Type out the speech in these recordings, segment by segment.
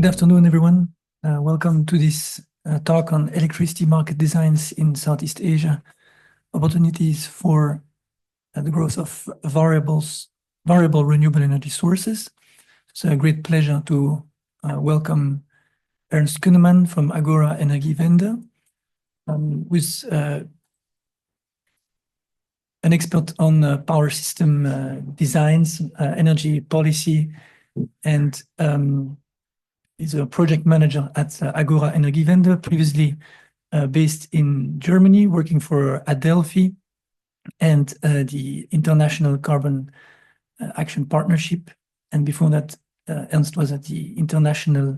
Good afternoon, everyone. Welcome to this talk on electricity market designs in Southeast Asia, opportunities for the growth of variable renewable energy sources. It's a great pleasure to welcome Ernst Kuneman from Agora Energiewende, who's an expert on power system designs, energy policy, and is a project manager at Agora Energiewende, previously based in Germany, working for Adelphi and the International Carbon Action Partnership. And before that, Ernst was at the International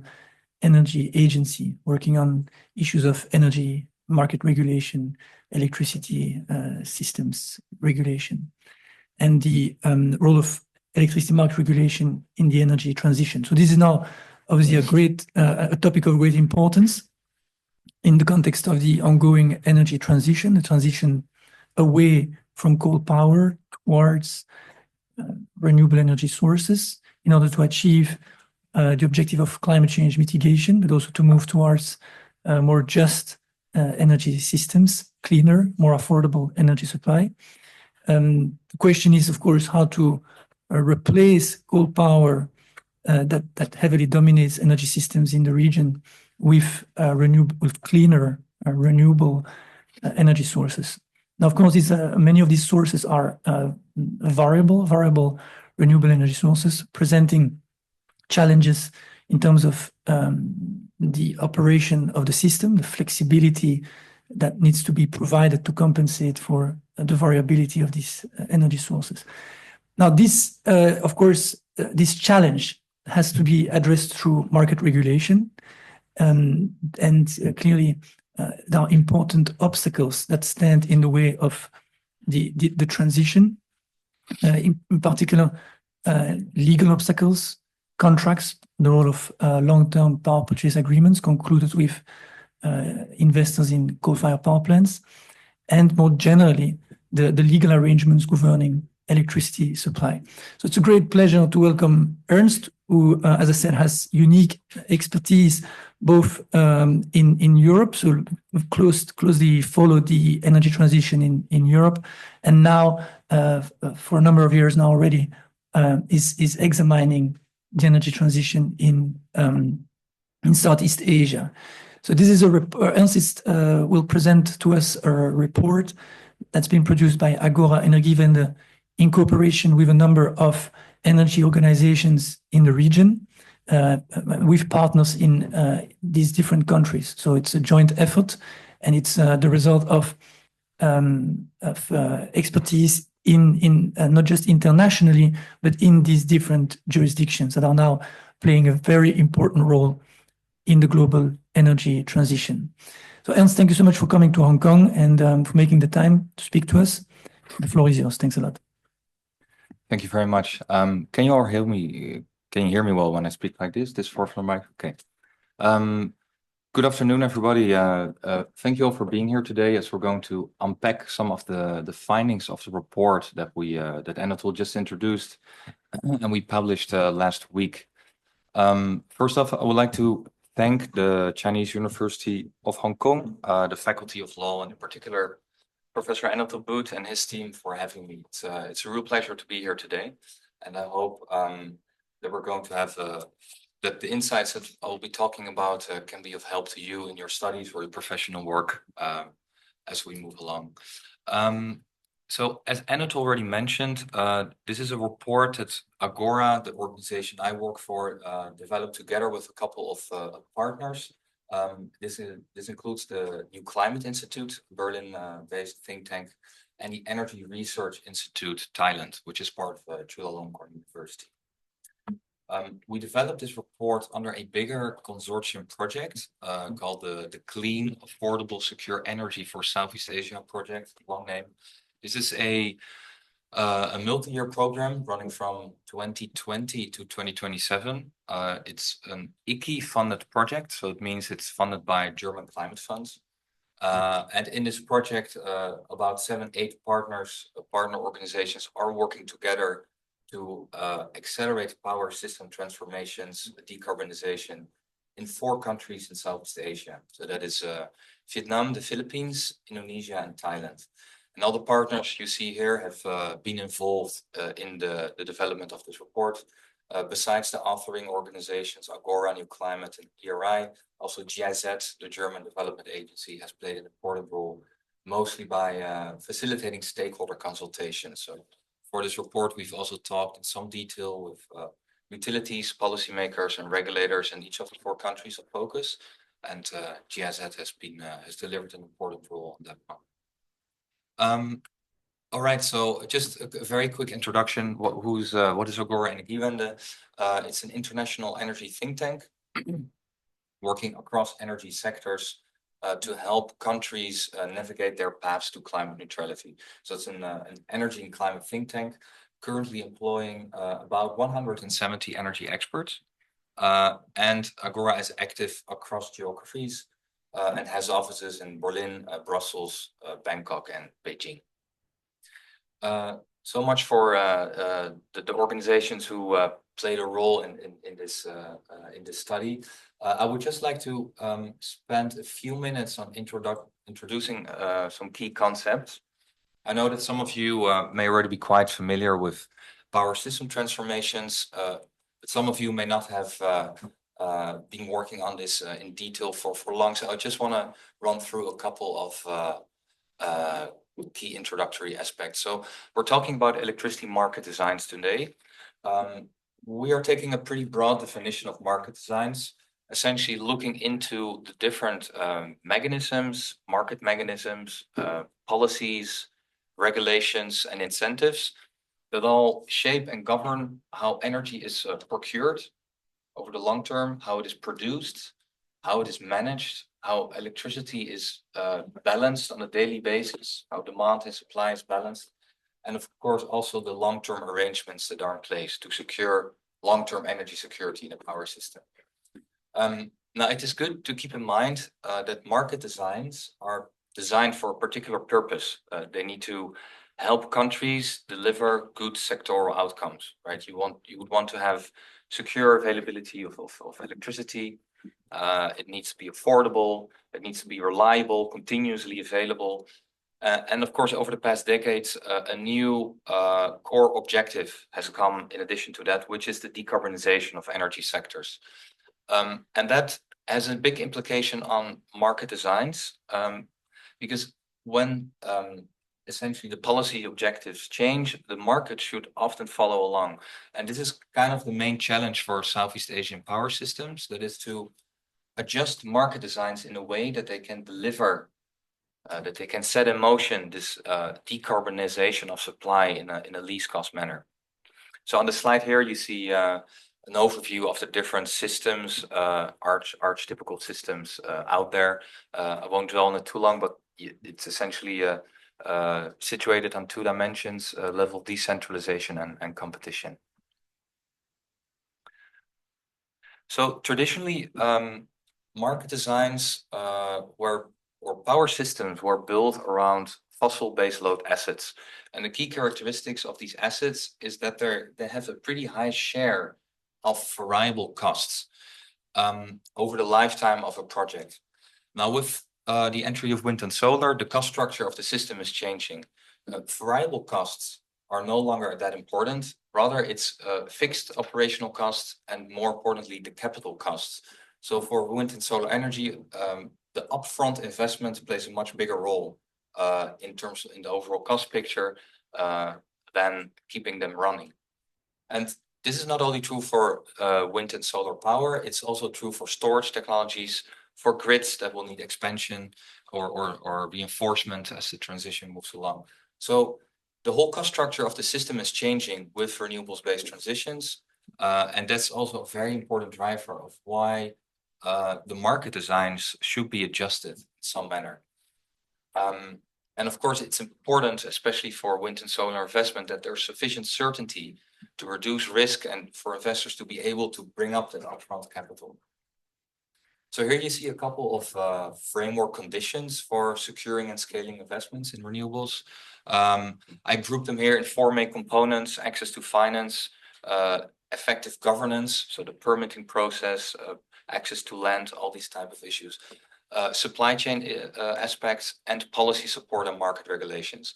Energy Agency, working on issues of energy market regulation, electricity systems regulation, and the role of electricity market regulation in the energy transition. So this is now obviously a topic of great importance in the context of the ongoing energy transition, the transition away from coal power towards renewable energy sources in order to achieve the objective of climate change mitigation, but also to move towards more just energy systems, cleaner, more affordable energy supply. The question is, of course, how to replace coal power that heavily dominates energy systems in the region with cleaner, renewable energy sources. Now, of course, many of these sources are variable renewable energy sources, presenting challenges in terms of the operation of the system, the flexibility that needs to be provided to compensate for the variability of these energy sources. Now, this, of course, this challenge has to be addressed through market regulation, and clearly there are important obstacles that stand in the way of the transition, in particular legal obstacles, contracts, the role of long-term power purchase agreements concluded with investors in coal-fired power plants, and more generally the legal arrangements governing electricity supply. So it's a great pleasure to welcome Ernst, who, as I said, has unique expertise both in Europe, so we've closely followed the energy transition in Europe, and now for a number of years now already is examining the energy transition in Southeast Asia. So this is Ernst will present to us a report that's been produced by Agora Energiewende in cooperation with a number of energy organizations in the region, with partners in these different countries. So it's a joint effort, and it's the result of expertise in not just internationally, but in these different jurisdictions that are now playing a very important role in the global energy transition. So Ernst, thank you so much for coming to Hong Kong and for making the time to speak to us. The floor is yours. Thanks a lot. Thank you very much. Can you all hear me? Can you hear me well when I speak like this? This forward mic? Okay. Good afternoon, everybody. Thank you all for being here today as we're going to unpack some of the findings of the report that that Anatole just introduced and we published last week. First off, I would like to thank the Chinese University of Hong Kong, the Faculty of Law, and in particular Professor Anatole Boot and his team for having me. It's a real pleasure to be here today, and I hope that we're going to have that the insights that I'll be talking about can be of help to you in your studies or your professional work as we move along. So as Anatole already mentioned, this is a report that Agora, the organization I work for, developed together with a couple of partners. This includes the New Climate Institute, Berlin-based think tank, and the Energy Research Institute, Thailand, which is part of Chulalongkorn University. We developed this report under a bigger consortium project called the Clean, Affordable, Secure Energy for Southeast Asia project, long name. This is a multi-year program running from 2020 to 2027. It's an IKI funded project, so it means it's funded by German climate funds. And in this project, about 7-8 partner organizations are working together to accelerate power system transformations, decarbonization, in 4 countries in Southeast Asia. So that is Vietnam, the Philippines, Indonesia, and Thailand. And all the partners you see here have been involved in the development of this report. Besides the authoring organizations, Agora, New Climate, and ERI, also GIZ, the German Development Agency, has played an important role, mostly by facilitating stakeholder consultations. So for this report, we've also talked in some detail with utilities, policymakers, and regulators in each of the 4 countries of focus. And GIZ has delivered an important role on that one. All right, so just a very quick introduction. What is Agora Energiewende? It's an international energy think tank working across energy sectors to help countries navigate their paths to climate neutrality. So it's an energy and climate think tank currently employing about 170 energy experts. And Agora is active across geographies and has offices in Berlin, Brussels, Bangkok, and Beijing. So much for the organizations who played a role in this study. I would just like to spend a few minutes on introducing some key concepts. I know that some of you may already be quite familiar with power system transformations, but some of you may not have been working on this in detail for long. So I just want to run through a couple of key introductory aspects. So we're talking about electricity market designs today. We are taking a pretty broad definition of market designs, essentially looking into the different mechanisms, market mechanisms, policies, regulations, and incentives that all shape and govern how energy is procured over the long term, how it is produced, how it is managed, how electricity is balanced on a daily basis, how demand and supply is balanced, and of course also the long-term arrangements that are in place to secure long-term energy security in a power system. Now it is good to keep in mind that market designs are designed for a particular purpose. They need to help countries deliver good sectoral outcomes, right? You would want to have secure availability of electricity. It needs to be affordable, it needs to be reliable, continuously available. And of course, over the past decades, a new core objective has come in addition to that, which is the decarbonization of energy sectors. And that has a big implication on market designs, because when essentially the policy objectives change, the market should often follow along. And this is kind of the main challenge for Southeast Asian power systems, that is to adjust market designs in a way that they can deliver, that they can set in motion this decarbonization of supply in a least cost manner. So on the slide here, you see an overview of the different systems, archetypical systems out there. I won't dwell on it too long, but it's essentially situated on 2 dimensions, level decentralization and competition. So traditionally, market designs or power systems were built around fossil baseload assets. And the key characteristics of these assets is that they have a pretty high share of variable costs over the lifetime of a project. Now with the entry of wind and solar, the cost structure of the system is changing. Variable costs are no longer that important. Rather, it's fixed operational costs and, more importantly, the capital costs. So for wind and solar energy, the upfront investment plays a much bigger role in the overall cost picture than keeping them running. And this is not only true for wind and solar power, it's also true for storage technologies, for grids that will need expansion or reinforcement as the transition moves along. So the whole cost structure of the system is changing with renewables-based transitions. And that's also a very important driver of why the market designs should be adjusted in some manner. And of course, it's important, especially for wind and solar investment, that there's sufficient certainty to reduce risk and for investors to be able to bring up that upfront capital. So here you see a couple of framework conditions for securing and scaling investments in renewables. I grouped them here in 4 main components: access to finance, effective governance, so the permitting process, access to land, all these type of issues. Supply chain aspects and policy support and market regulations.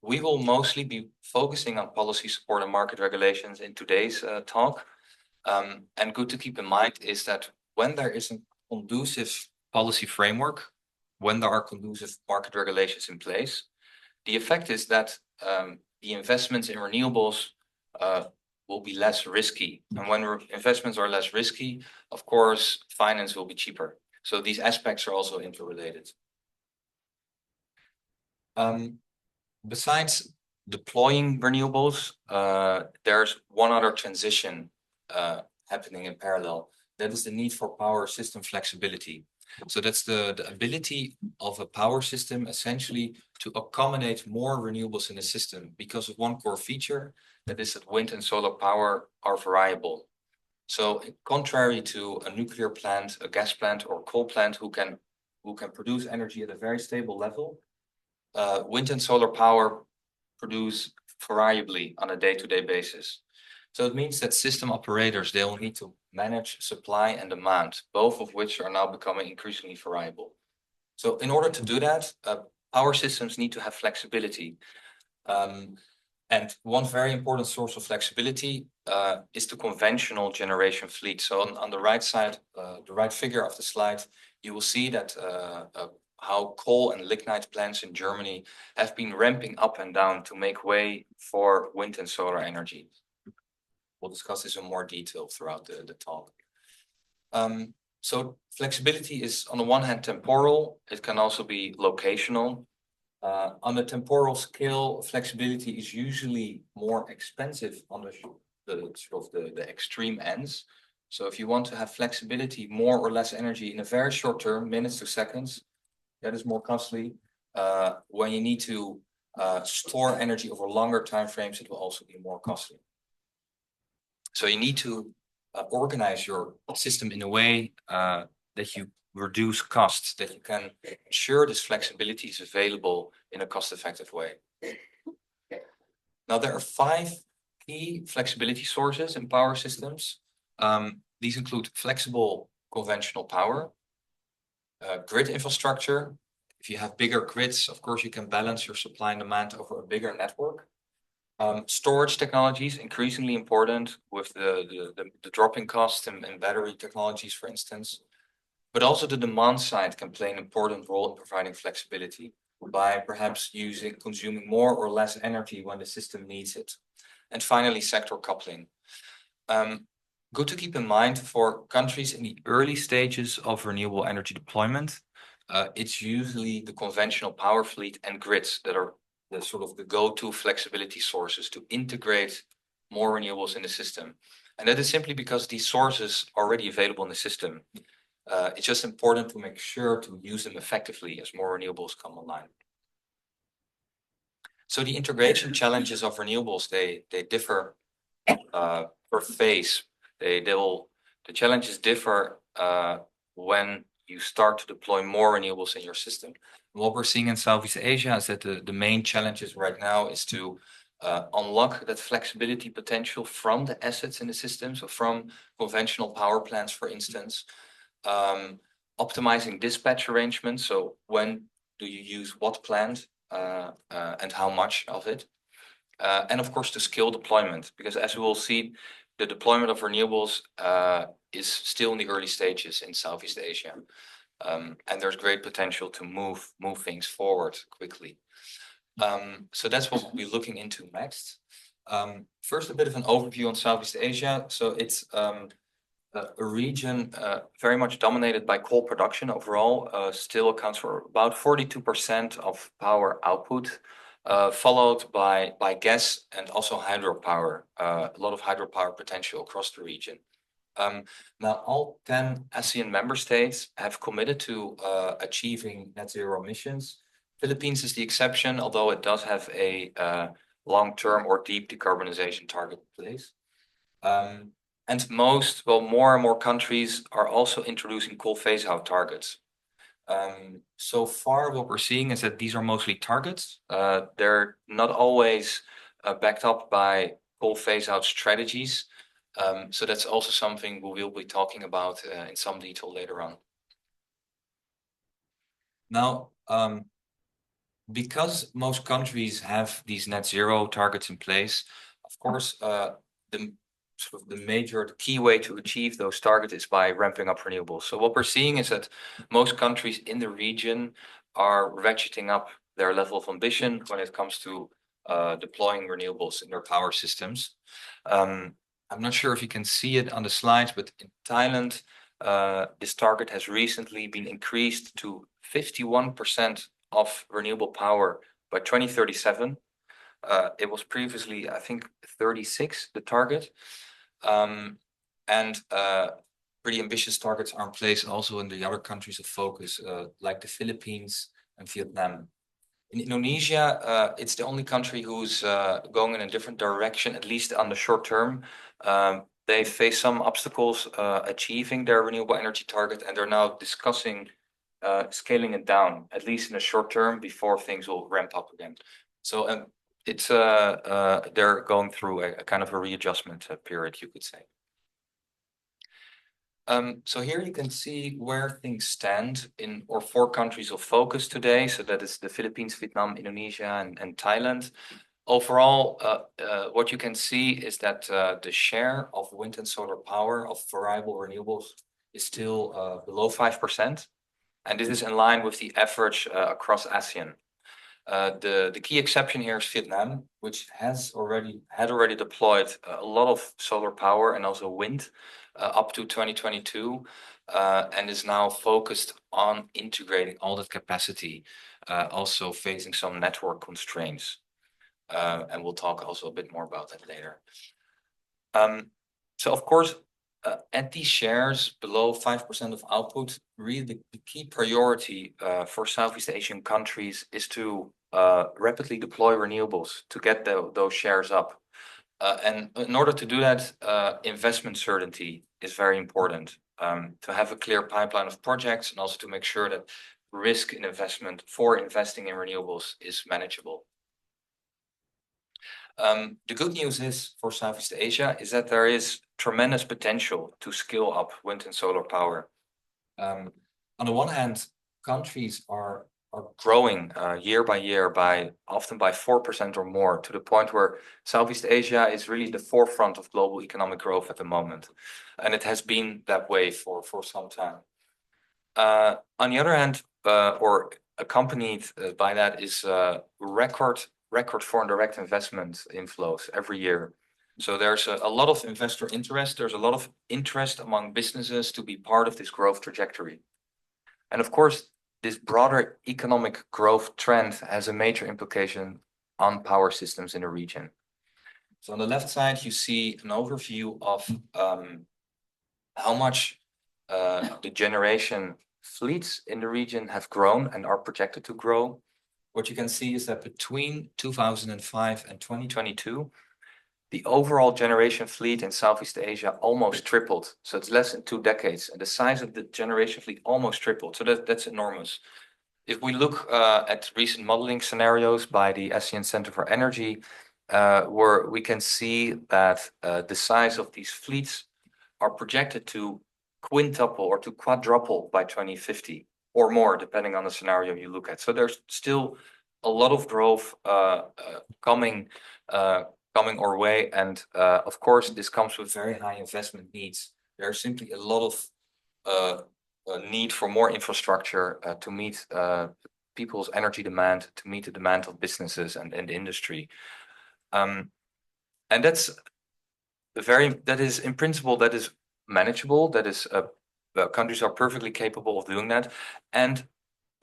We will mostly be focusing on policy support and market regulations in today's talk. And good to keep in mind is that when there is a conducive policy framework, when there are conducive market regulations in place, the effect is that the investments in renewables will be less risky. And when investments are less risky, of course, finance will be cheaper. So these aspects are also interrelated. Besides deploying renewables, there's one other transition happening in parallel. That is the need for power system flexibility. So that's the ability of a power system essentially to accommodate more renewables in the system because of one core feature, that is that wind and solar power are variable. So contrary to a nuclear plant, a gas plant or coal plant who can produce energy at a very stable level, wind and solar power produce variably on a day-to-day basis. So it means that system operators, they will need to manage supply and demand, both of which are now becoming increasingly variable. So in order to do that, power systems need to have flexibility. And one very important source of flexibility is the conventional generation fleet. So on the right side, the right figure of the slide, you will see that how coal and lignite plants in Germany have been ramping up and down to make way for wind and solar energy. We'll discuss this in more detail throughout the talk. So flexibility is on the one hand temporal, it can also be locational. On the temporal scale, flexibility is usually more expensive on the extreme ends. So if you want to have flexibility, more or less energy in a very short term, minutes to seconds, that is more costly. When you need to store energy over longer time frames, it will also be more costly. So you need to organize your system in a way that you reduce costs, that you can ensure this flexibility is available in a cost-effective way. Now, there are 5 key flexibility sources in power systems. These include flexible conventional power, grid infrastructure. If you have bigger grids, of course, you can balance your supply and demand over a bigger network. Storage technologies, increasingly important with the dropping costs and battery technologies, for instance. But also the demand side can play an important role in providing flexibility by perhaps consuming more or less energy when the system needs it. And finally, sector coupling. Good to keep in mind for countries in the early stages of renewable energy deployment, it's usually the conventional power fleet and grids that are the go-to flexibility sources to integrate more renewables in the system. And that is simply because these sources are already available in the system. It's just important to make sure to use them effectively as more renewables come online. So the integration challenges of renewables, they differ per phase. The challenges differ when you start to deploy more renewables in your system. And what we're seeing in Southeast Asia is that the main challenges right now is to unlock that flexibility potential from the assets in the system, so from conventional power plants, for instance, optimizing dispatch arrangements, so when do you use what plant and how much of it, and of course the scale deployment, because as we will see, the deployment of renewables is still in the early stages in Southeast Asia, and there's great potential to move things forward quickly. So that's what we'll be looking into next. First, a bit of an overview on Southeast Asia. So it's a region very much dominated by coal production overall, still accounts for about 42% of power output, followed by gas and also hydropower, a lot of hydropower potential across the region. Now, all 10 ASEAN member states have committed to achieving net zero emissions. Philippines is the exception, although it does have a long-term or deep decarbonization target in place. And more and more countries are also introducing coal phase-out targets. So far, what we're seeing is that these are mostly targets. They're not always backed up by coal phase-out strategies. So that's also something we will be talking about in some detail later on. Now, because most countries have these net zero targets in place, of course, the key way to achieve those targets is by ramping up renewables. So what we're seeing is that most countries in the region are ratcheting up their level of ambition when it comes to deploying renewables in their power systems. I'm not sure if you can see it on the slides, but in Thailand, this target has recently been increased to 51% of renewable power by 2037. It was previously, I think, 36, the target. And pretty ambitious targets are in place also in the other countries of focus, like the Philippines and Vietnam. In Indonesia, it's the only country who's going in a different direction, at least on the short term. They face some obstacles achieving their renewable energy target, and they're now discussing scaling it down, at least in the short term, before things will ramp up again. So it's they're going through a kind of a readjustment period, you could say. So here you can see where things stand in our 4 countries of focus today. So that is the Philippines, Vietnam, Indonesia, and Thailand. Overall, what you can see is that the share of wind and solar power of variable renewables is still below 5%. And this is in line with the average across ASEAN. The key exception here is Vietnam, which had already deployed a lot of solar power and also wind up to 2022, and is now focused on integrating all that capacity, also facing some network constraints. And we'll talk also a bit more about that later. So of course, at these shares below 5% of output, really the key priority for Southeast Asian countries is to rapidly deploy renewables to get those shares up. And in order to do that, investment certainty is very important, to have a clear pipeline of projects and also to make sure that risk in investment for investing in renewables is manageable. The good news is for Southeast Asia is that there is tremendous potential to scale up wind and solar power. On the one hand, countries are growing year by year often by 4% or more, to the point where Southeast Asia is really the forefront of global economic growth at the moment. And it has been that way for some time. On the other hand, or accompanied by that is record foreign direct investment inflows every year. So there's a lot of investor interest. There's a lot of interest among businesses to be part of this growth trajectory. And of course, this broader economic growth trend has a major implication on power systems in the region. So on the left side, you see an overview of how much the generation fleets in the region have grown and are projected to grow. What you can see is that between 2005 and 2022, the overall generation fleet in Southeast Asia almost tripled. So it's less than 2 decades, and the size of the generation fleet almost tripled. So that's enormous. If we look at recent modeling scenarios by the ASEAN Center for Energy, where we can see that the size of these fleets are projected to quintuple or to quadruple by 2050 or more, depending on the scenario you look at. So there's still a lot of growth coming our way, and of course this comes with very high investment needs. There's simply a lot of need for more infrastructure to meet people's energy demand, to meet the demand of businesses and industry. And that is in principle, that is manageable. That is countries are perfectly capable of doing that. And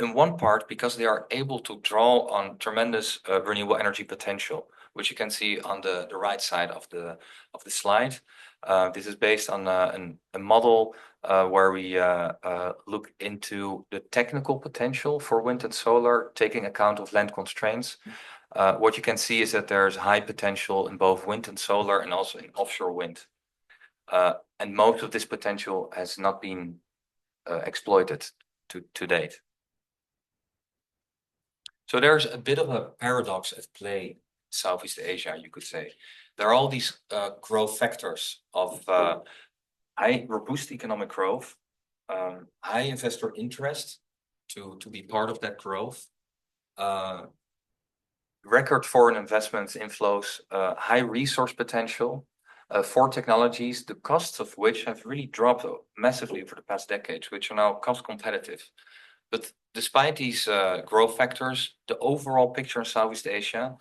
in one part, because they are able to draw on tremendous renewable energy potential, which you can see on the right side of the slide. This is based on a model where we look into the technical potential for wind and solar, taking account of land constraints. What you can see is that there's high potential in both wind and solar and also in offshore wind. And most of this potential has not been exploited to date. So there's a bit of a paradox at play in Southeast Asia, you could say. there are all these growth factors of high robust economic growth, high investor interest to be part of that growth, record foreign investments inflows, high resource potential for technologies, the costs of which have really dropped massively over the past decades, which are now cost competitive. But despite these growth factors, the overall picture in Southeast Asia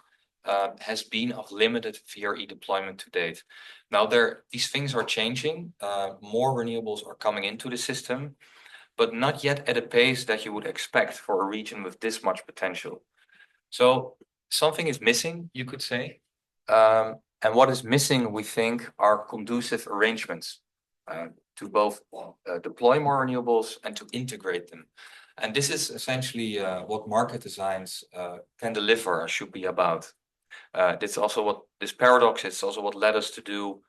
has been of limited VRE deployment to date. Now these things are changing. More renewables are coming into the system, but not yet at a pace that you would expect for a region with this much potential. So something is missing, you could say. And what is missing, we think, are conducive arrangements to both deploy more renewables and to integrate them. And this is essentially what market designs can deliver or should be about. This also what this paradox is also what led us to do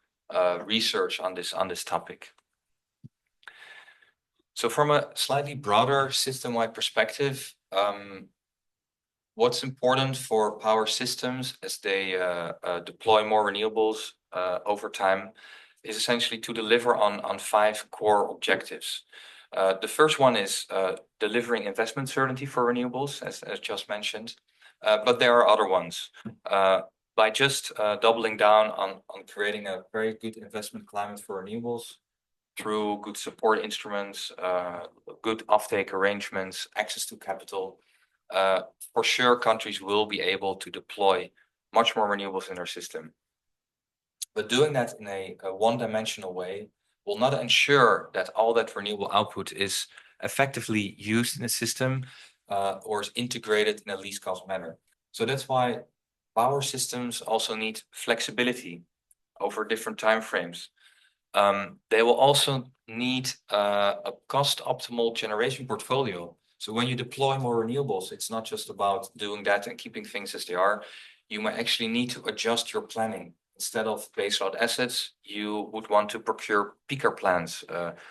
research on this topic. So from a slightly broader system-wide perspective, what's important for power systems as they deploy more renewables over time is essentially to deliver on 5 core objectives. The first one is delivering investment certainty for renewables, as just mentioned, but there are other ones. By just doubling down on creating a very good investment climate for renewables through good support instruments, good offtake arrangements, access to capital, for sure countries will be able to deploy much more renewables in their system. But doing that in a one-dimensional way will not ensure that all that renewable output is effectively used in the system or is integrated in a least cost manner. So that's why power systems also need flexibility over different timeframes. They will also need a cost-optimal generation portfolio. So when you deploy more renewables, it's not just about doing that and keeping things as they are. You might actually need to adjust your planning. Instead of baseload assets, you would want to procure peaker plants,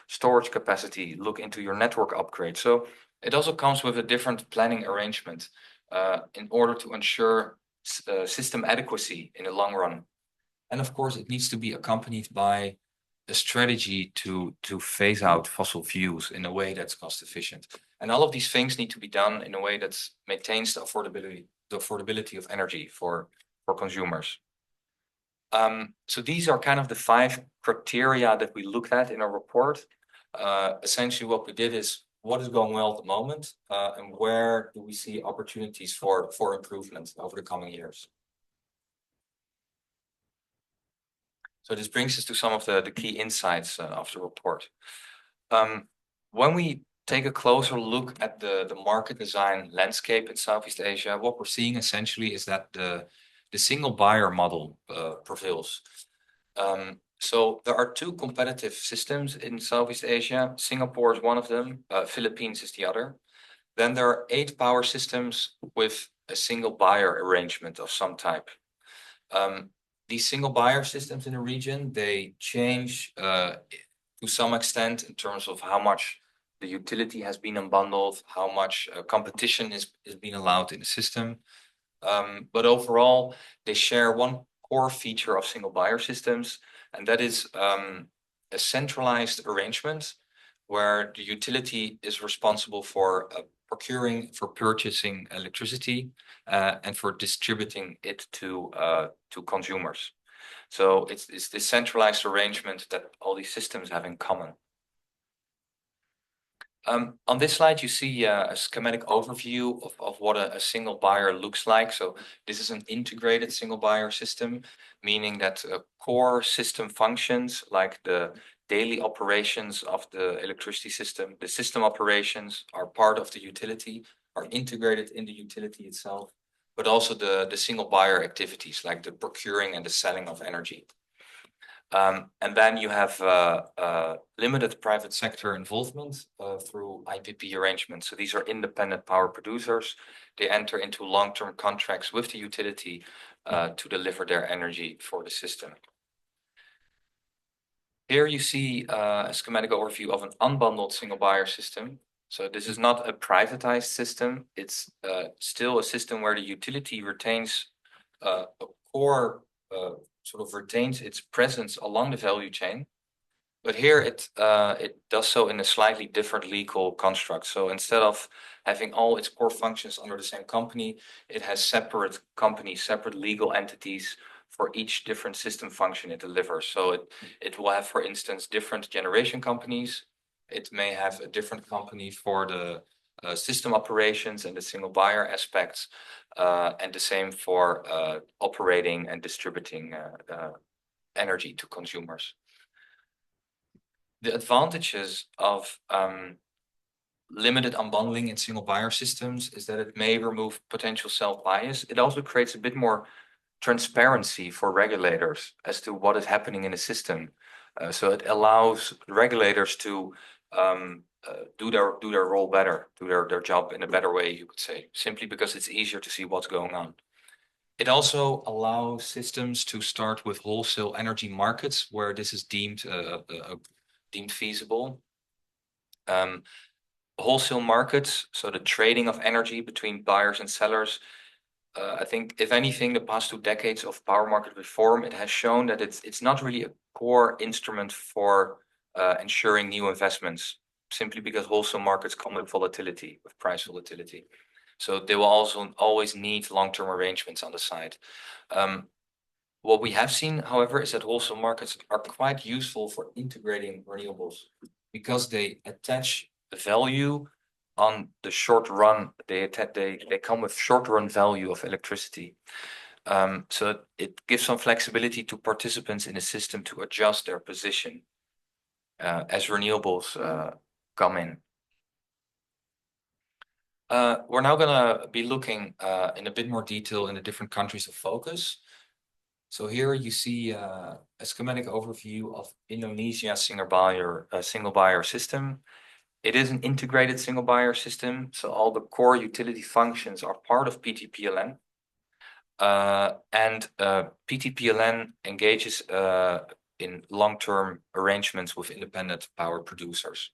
storage capacity, look into your network upgrade. So it also comes with a different planning arrangement in order to ensure system adequacy in the long run. And of course, it needs to be accompanied by a strategy to phase out fossil fuels in a way that's cost efficient. And all of these things need to be done in a way that maintains the affordability of energy for consumers. So these are kind of the 5 criteria that we looked at in our report. Essentially, what we did is what is going well at the moment, and where do we see opportunities for improvement over the coming years. So this brings us to some of the key insights of the report. When we take a closer look at the market design landscape in Southeast Asia, what we're seeing essentially is that the single buyer model prevails. So there are 2 competitive systems in Southeast Asia. Singapore is one of them, Philippines is the other. Then there are 8 power systems with a single buyer arrangement of some type. These single buyer systems in the region, they change to some extent in terms of how much the utility has been unbundled, how much competition is being allowed in the system. But overall, they share one core feature of single buyer systems, and that is a centralized arrangement where the utility is responsible for purchasing electricity and for distributing it to consumers. So it's this centralized arrangement that all these systems have in common. On this slide, you see a schematic overview of what a single buyer looks like. So this is an integrated single buyer system, meaning that core system functions like the daily operations of the electricity system, the system operations are part of the utility, are integrated in the utility itself, but also the single buyer activities like the procuring and the selling of energy. And then you have limited private sector involvement through IPP arrangements. So these are independent power producers. They enter into long-term contracts with the utility to deliver their energy for the system. Here you see a schematic overview of an unbundled single buyer system. So this is not a privatized system. It's still a system where the utility retains a core sort of retains its presence along the value chain. But here it does so in a slightly different legal construct. So instead of having all its core functions under the same company, it has separate companies, separate legal entities for each different system function it delivers. So it will have, for instance, different generation companies. It may have a different company for the system operations and the single buyer aspects, and the same for operating and distributing energy to consumers. The advantages of limited unbundling in single buyer systems is that it may remove potential self-bias. It also creates a bit more transparency for regulators as to what is happening in the system. So it allows regulators to do their role better, do their job in a better way, you could say, simply because it's easier to see what's going on. It also allows systems to start with wholesale energy markets where this is deemed feasible. Wholesale markets, so the trading of energy between buyers and sellers. I think, if anything, the past 2 decades of power market reform, it has shown that it's not really a core instrument for ensuring new investments, simply because wholesale markets come with volatility, with price volatility. So they will also always need long-term arrangements on the side. What we have seen, however, is that wholesale markets are quite useful for integrating renewables because they attach value on the short run. They come with short run value of electricity. So it gives some flexibility to participants in the system to adjust their position as renewables come in. We're now going to be looking in a bit more detail in the different countries of focus. So here you see a schematic overview of Indonesia's single buyer system. It is an integrated single buyer system, so all the core utility functions are part of PTPLN. And PTPLN engages in long-term arrangements with independent power producers.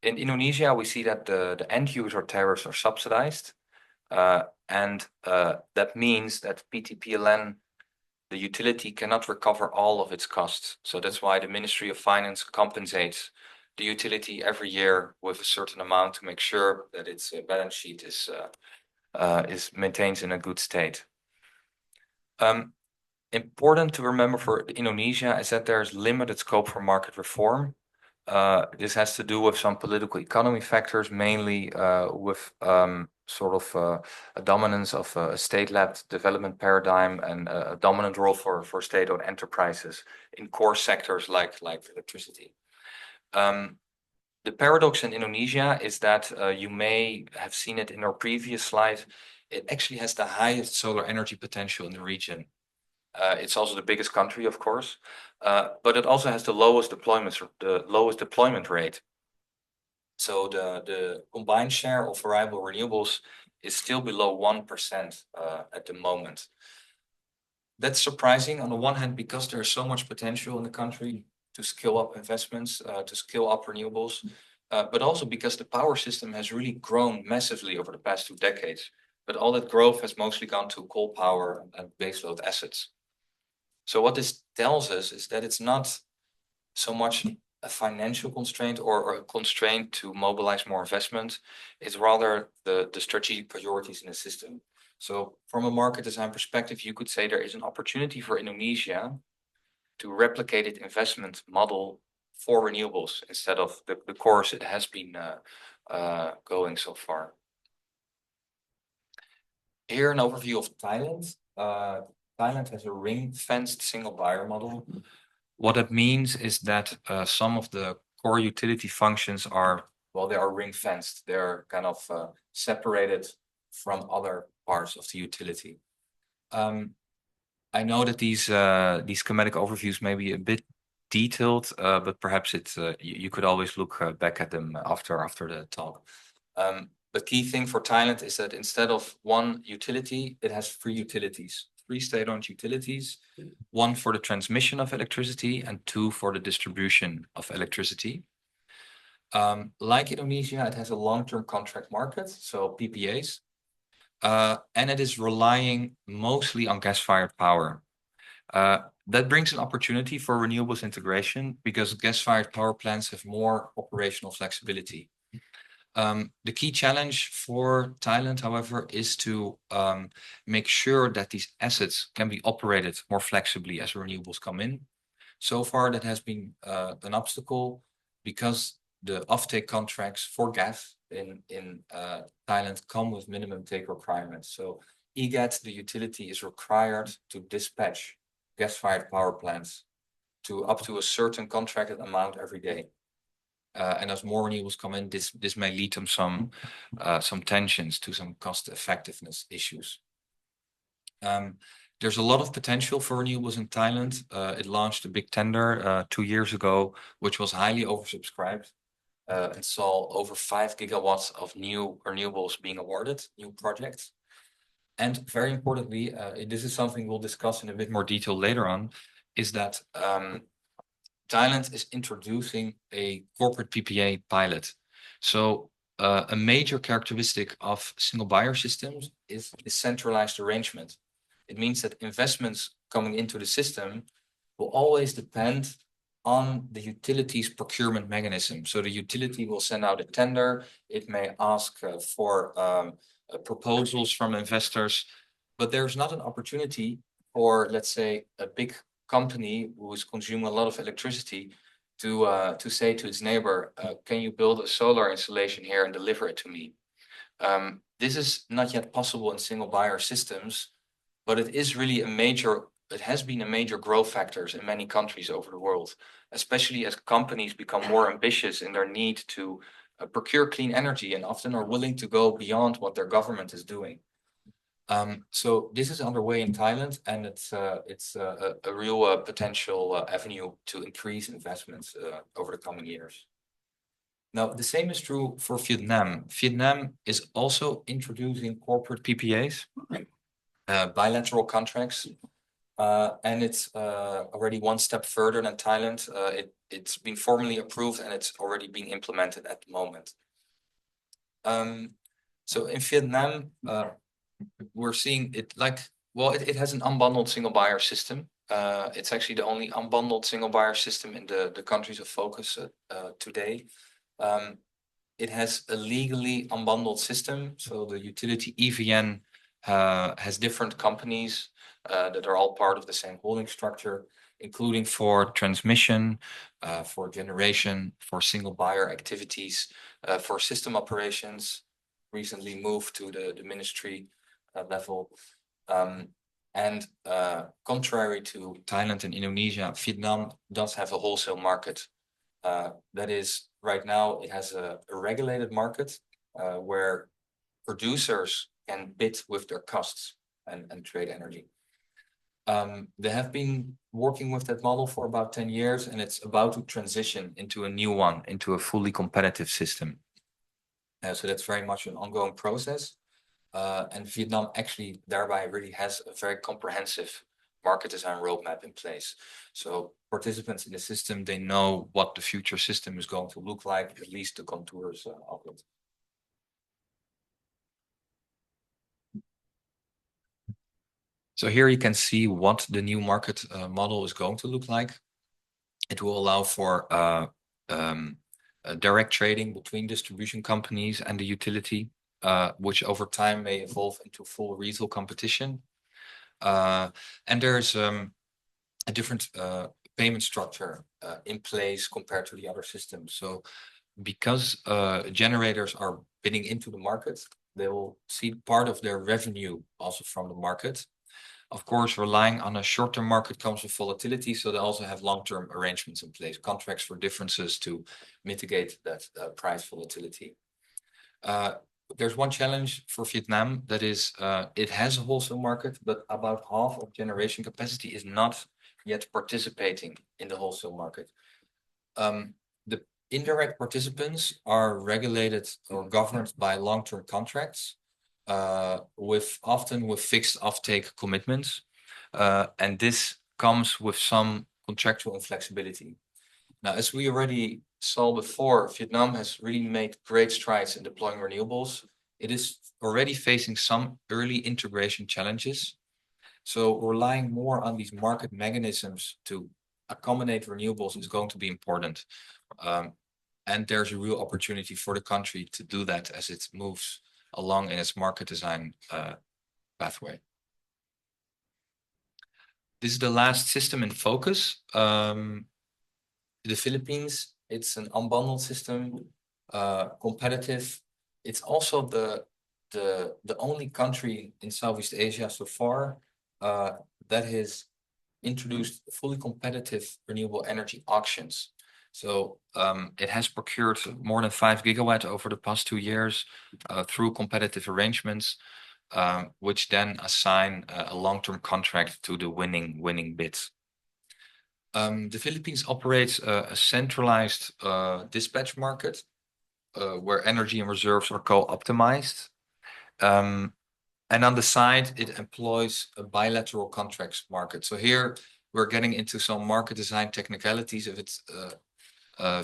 In Indonesia, we see that the end user tariffs are subsidized, and that means that PTPLN, the utility, cannot recover all of its costs. So that's why the Ministry of Finance compensates the utility every year with a certain amount to make sure that its balance sheet is maintained in a good state. Important to remember for Indonesia is that there's limited scope for market reform. This has to do with some political economy factors, mainly with a dominance of a state-led development paradigm and a dominant role for state-owned enterprises in core sectors like electricity. The paradox in Indonesia is that you may have seen it in our previous slide. It actually has the highest solar energy potential in the region. It's also the biggest country, of course, but it also has the lowest deployment rate. So the combined share of variable renewables is still below 1% at the moment. That's surprising on the one hand because there's so much potential in the country to scale up investments, to scale up renewables, but also because the power system has really grown massively over the past 2 decades. But all that growth has mostly gone to coal power and baseload assets. So what this tells us is that it's not so much a financial constraint or a constraint to mobilize more investment. It's rather the strategic priorities in the system. So from a market design perspective, you could say there is an opportunity for Indonesia to replicate its investment model for renewables instead of the course it has been going so far. Here, an overview of Thailand. Thailand has a ring-fenced single buyer model. What that means is that some of the core utility functions are, well, they are ring-fenced. They're kind of separated from other parts of the utility. I know that these schematic overviews may be a bit detailed, but perhaps you could always look back at them after the talk. The key thing for Thailand is that instead of one utility, it has 3 utilities. 3 state-owned utilities, 1 for the transmission of electricity and 2 for the distribution of electricity. Like Indonesia, it has a long-term contract market, so PPAs, and it is relying mostly on gas-fired power. That brings an opportunity for renewables integration because gas-fired power plants have more operational flexibility. The key challenge for Thailand, however, is to make sure that these assets can be operated more flexibly as renewables come in. So far, that has been an obstacle because the offtake contracts for gas in Thailand come with minimum take requirements. So EGAT, the utility, is required to dispatch gas-fired power plants to up to a certain contracted amount every day. And as more renewables come in, this may lead to some tensions, to some cost effectiveness issues. There's a lot of potential for renewables in Thailand. It launched a big tender 2 years ago, which was highly oversubscribed. And saw over 5 gigawatts of new renewables being awarded, new projects. And very importantly, this is something we'll discuss in a bit more detail later on, is that Thailand is introducing a corporate PPA pilot. So a major characteristic of single buyer systems is the centralized arrangement. It means that investments coming into the system will always depend on the utility's procurement mechanism. So the utility will send out a tender. It may ask for proposals from investors, but there's not an opportunity for, let's say, a big company who is consuming a lot of electricity to say to its neighbor, can you build a solar installation here and deliver it to me? This is not yet possible in single buyer systems, but it is really it has been a major growth factor in many countries over the world, especially as companies become more ambitious in their need to procure clean energy and often are willing to go beyond what their government is doing. So this is underway in Thailand, and it's a real potential avenue to increase investments over the coming years. Now, the same is true for Vietnam. Vietnam is also introducing corporate PPAs, bilateral contracts, and it's already one step further than Thailand. It's been formally approved and it's already being implemented at the moment. So in Vietnam, we're seeing it it has an unbundled single buyer system. It's actually the only unbundled single buyer system in the countries of focus today. It has a legally unbundled system. So the utility EVN has different companies that are all part of the same holding structure, including for transmission, for generation, for single buyer activities, for system operations, recently moved to the ministry level. And contrary to Thailand and Indonesia, Vietnam does have a wholesale market. That is, right now, it has a regulated market where producers can bid with their costs and trade energy. They have been working with that model for about 10 years, and it's about to transition into a new one, into a fully competitive system. So that's very much an ongoing process. And Vietnam actually thereby really has a very comprehensive market design roadmap in place. So participants in the system, they know what the future system is going to look like, at least the contours of it. So here you can see what the new market model is going to look like. It will allow for direct trading between distribution companies and the utility, which over time may evolve into full retail competition. And there's a different payment structure in place compared to the other systems. So because generators are bidding into the market, they will see part of their revenue also from the market. Of course, relying on a short-term market comes with volatility, so they also have long-term arrangements in place, contracts for differences to mitigate that price volatility. There's one challenge for Vietnam, that is, it has a wholesale market, but about half of generation capacity is not yet participating in the wholesale market. The indirect participants are regulated or governed by long-term contracts, often with fixed offtake commitments, and this comes with some contractual inflexibility. Now, as we already saw before, Vietnam has really made great strides in deploying renewables. It is already facing some early integration challenges. So relying more on these market mechanisms to accommodate renewables is going to be important. And there's a real opportunity for the country to do that as it moves along in its market design pathway. This is the last system in focus. The Philippines, it's an unbundled system, competitive. It's also the only country in Southeast Asia so far that has introduced fully competitive renewable energy auctions. So it has procured more than 5 gigawatts over the past 2 years through competitive arrangements, which then assign a long-term contract to the winning bids. The Philippines operates a centralized dispatch market where energy and reserves are co-optimized. And on the side, it employs a bilateral contracts market. So here we're getting into some market design technicalities. If it's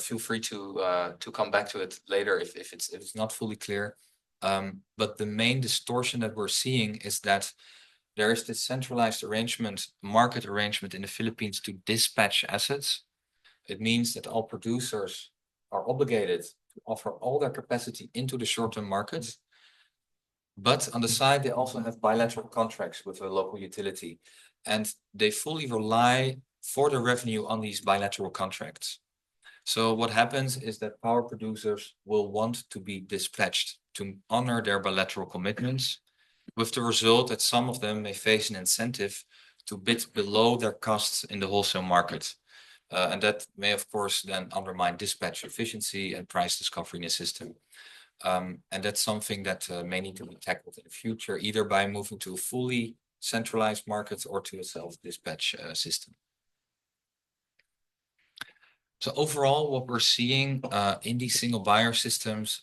feel free to come back to it later if it's not fully clear. But the main distortion that we're seeing is that there is this centralized market arrangement in the Philippines to dispatch assets. It means that all producers are obligated to offer all their capacity into the short-term markets. But on the side, they also have bilateral contracts with a local utility, and they fully rely for the revenue on these bilateral contracts. So what happens is that power producers will want to be dispatched to honor their bilateral commitments, with the result that some of them may face an incentive to bid below their costs in the wholesale market. And that may, of course, then undermine dispatch efficiency and price discovery in the system. And that's something that may need to be tackled in the future, either by moving to a fully centralized market or to a self-dispatch system. So overall, what we're seeing in these single buyer systems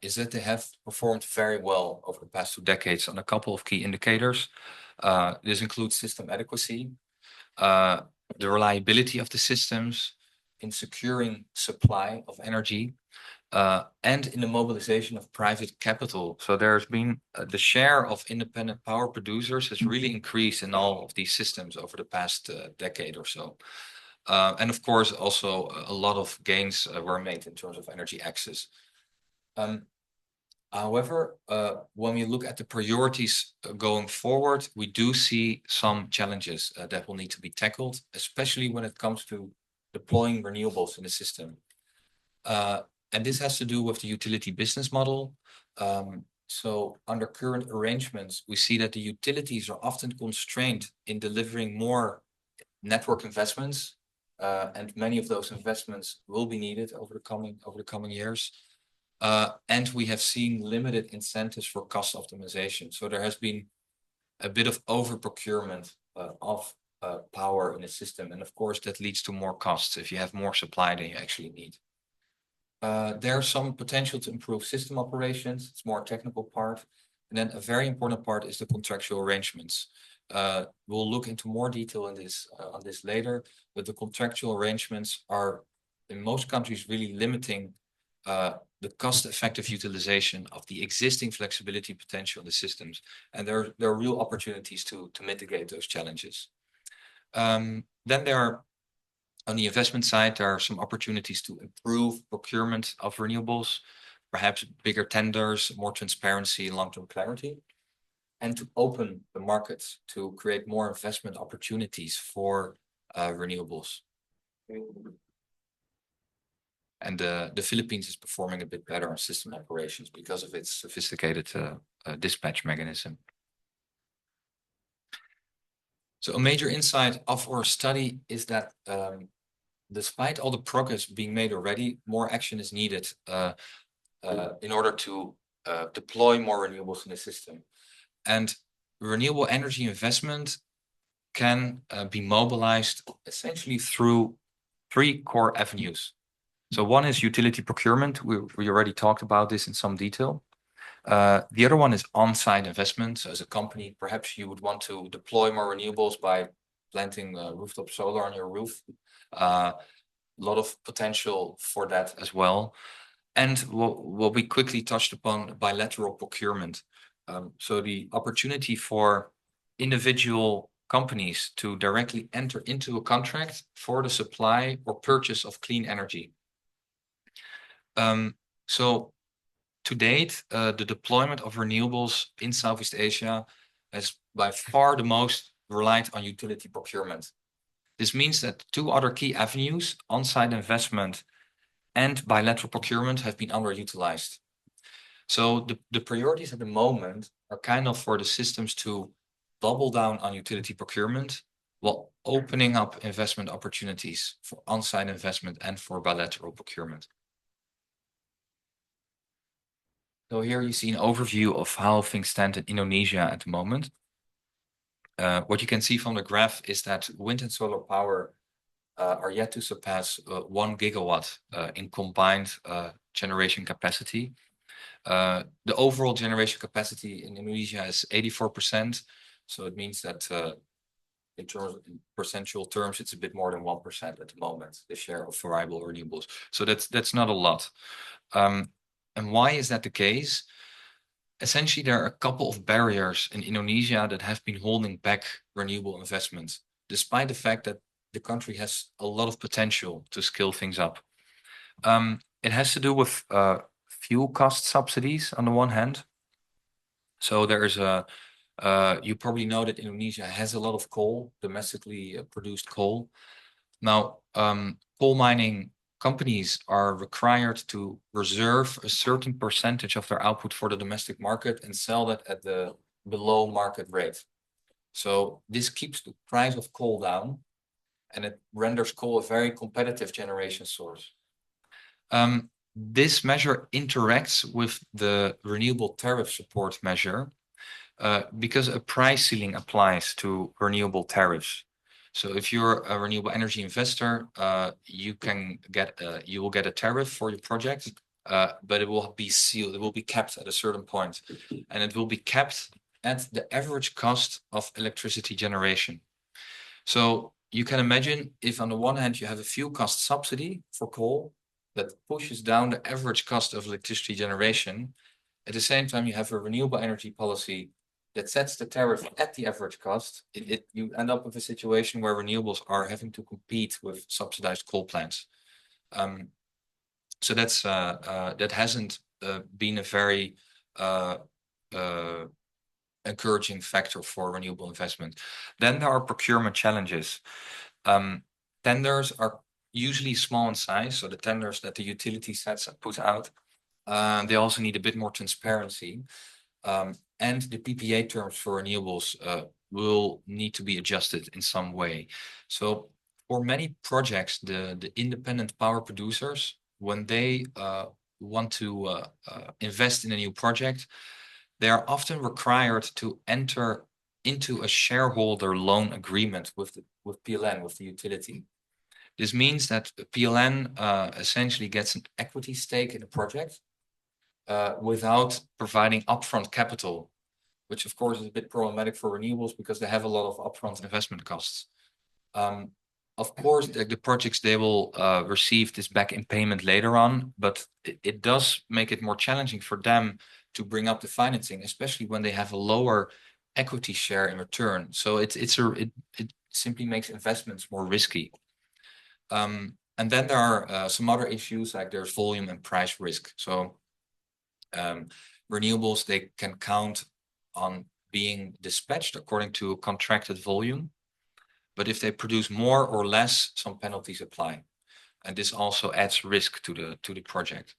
is that they have performed very well over the past 2 decades on a couple of key indicators. This includes system adequacy, the reliability of the systems in securing supply of energy, and in the mobilization of private capital. So there's been the share of independent power producers has really increased in all of these systems over the past decade or so. And of course, also a lot of gains were made in terms of energy access. However, when we look at the priorities going forward, we do see some challenges that will need to be tackled, especially when it comes to deploying renewables in the system. And this has to do with the utility business model. So under current arrangements, we see that the utilities are often constrained in delivering more network investments. And many of those investments will be needed over the coming years. And we have seen limited incentives for cost optimization. So there has been a bit of over procurement of power in the system. And of course, that leads to more costs if you have more supply than you actually need. There's some potential to improve system operations. It's more technical part. And then a very important part is the contractual arrangements. We'll look into more detail on this later, but the contractual arrangements are in most countries really limiting the cost-effective utilization of the existing flexibility potential in the systems. And there are real opportunities to mitigate those challenges. Then there are, on the investment side, there are some opportunities to improve procurement of renewables, perhaps bigger tenders, more transparency and long-term clarity, and to open the markets to create more investment opportunities for renewables. And the Philippines is performing a bit better on system operations because of its sophisticated dispatch mechanism. So a major insight of our study is that despite all the progress being made already, more action is needed in order to deploy more renewables in the system. And renewable energy investment can be mobilized essentially through 3 core avenues. So one is utility procurement. We already talked about this in some detail. The other one is on-site investment. So as a company, perhaps you would want to deploy more renewables by planting rooftop solar on your roof. A lot of potential for that as well. And what we quickly touched upon, bilateral procurement. So the opportunity for individual companies to directly enter into a contract for the supply or purchase of clean energy. So to date, the deployment of renewables in Southeast Asia has by far the most relied on utility procurement. This means that two other key avenues, on-site investment and bilateral procurement, have been underutilized. So the priorities at the moment are kind of for the systems to double down on utility procurement while opening up investment opportunities for on-site investment and for bilateral procurement. So here you see an overview of how things stand in Indonesia at the moment. What you can see from the graph is that wind and solar power are yet to surpass 1 gigawatt in combined generation capacity. The overall generation capacity in Indonesia is 84%. So it means that in percentual terms, it's a bit more than 1% at the moment, the share of variable renewables. So that's not a lot. And why is that the case? Essentially, there are a couple of barriers in Indonesia that have been holding back renewable investments, despite the fact that the country has a lot of potential to scale things up. It has to do with fuel cost subsidies on the one hand. So there is you probably know that Indonesia has a lot of coal, domestically produced coal. Now, coal mining companies are required to reserve a certain percentage of their output for the domestic market and sell that at the below market rate. So this keeps the price of coal down, and it renders coal a very competitive generation source. This measure interacts with the renewable tariff support measure because a price ceiling applies to renewable tariffs. So if you're a renewable energy investor, you will get a tariff for your project, but it will be sealed. It will be capped at a certain point, and it will be capped at the average cost of electricity generation. So you can imagine if on the one hand you have a fuel cost subsidy for coal that pushes down the average cost of electricity generation, at the same time you have a renewable energy policy that sets the tariff at the average cost, you end up with a situation where renewables are having to compete with subsidized coal plants. So that hasn't been a very encouraging factor for renewable investment. Then there are procurement challenges. Tenders are usually small in size, so the tenders that the utility sets put out, they also need a bit more transparency. And the PPA terms for renewables will need to be adjusted in some way. So for many projects, the independent power producers, when they want to invest in a new project, they are often required to enter into a shareholder loan agreement with PLN, with the utility. This means that PLN essentially gets an equity stake in the project without providing upfront capital, which of course is a bit problematic for renewables because they have a lot of upfront investment costs. Of course, the projects, they will receive this back in payment later on, but it does make it more challenging for them to bring up the financing, especially when they have a lower equity share in return. So it simply makes investments more risky. And then there are some other issues, like there's volume and price risk. So renewables, they can count on being dispatched according to a contracted volume. But if they produce more or less, some penalties apply. And this also adds risk to the project.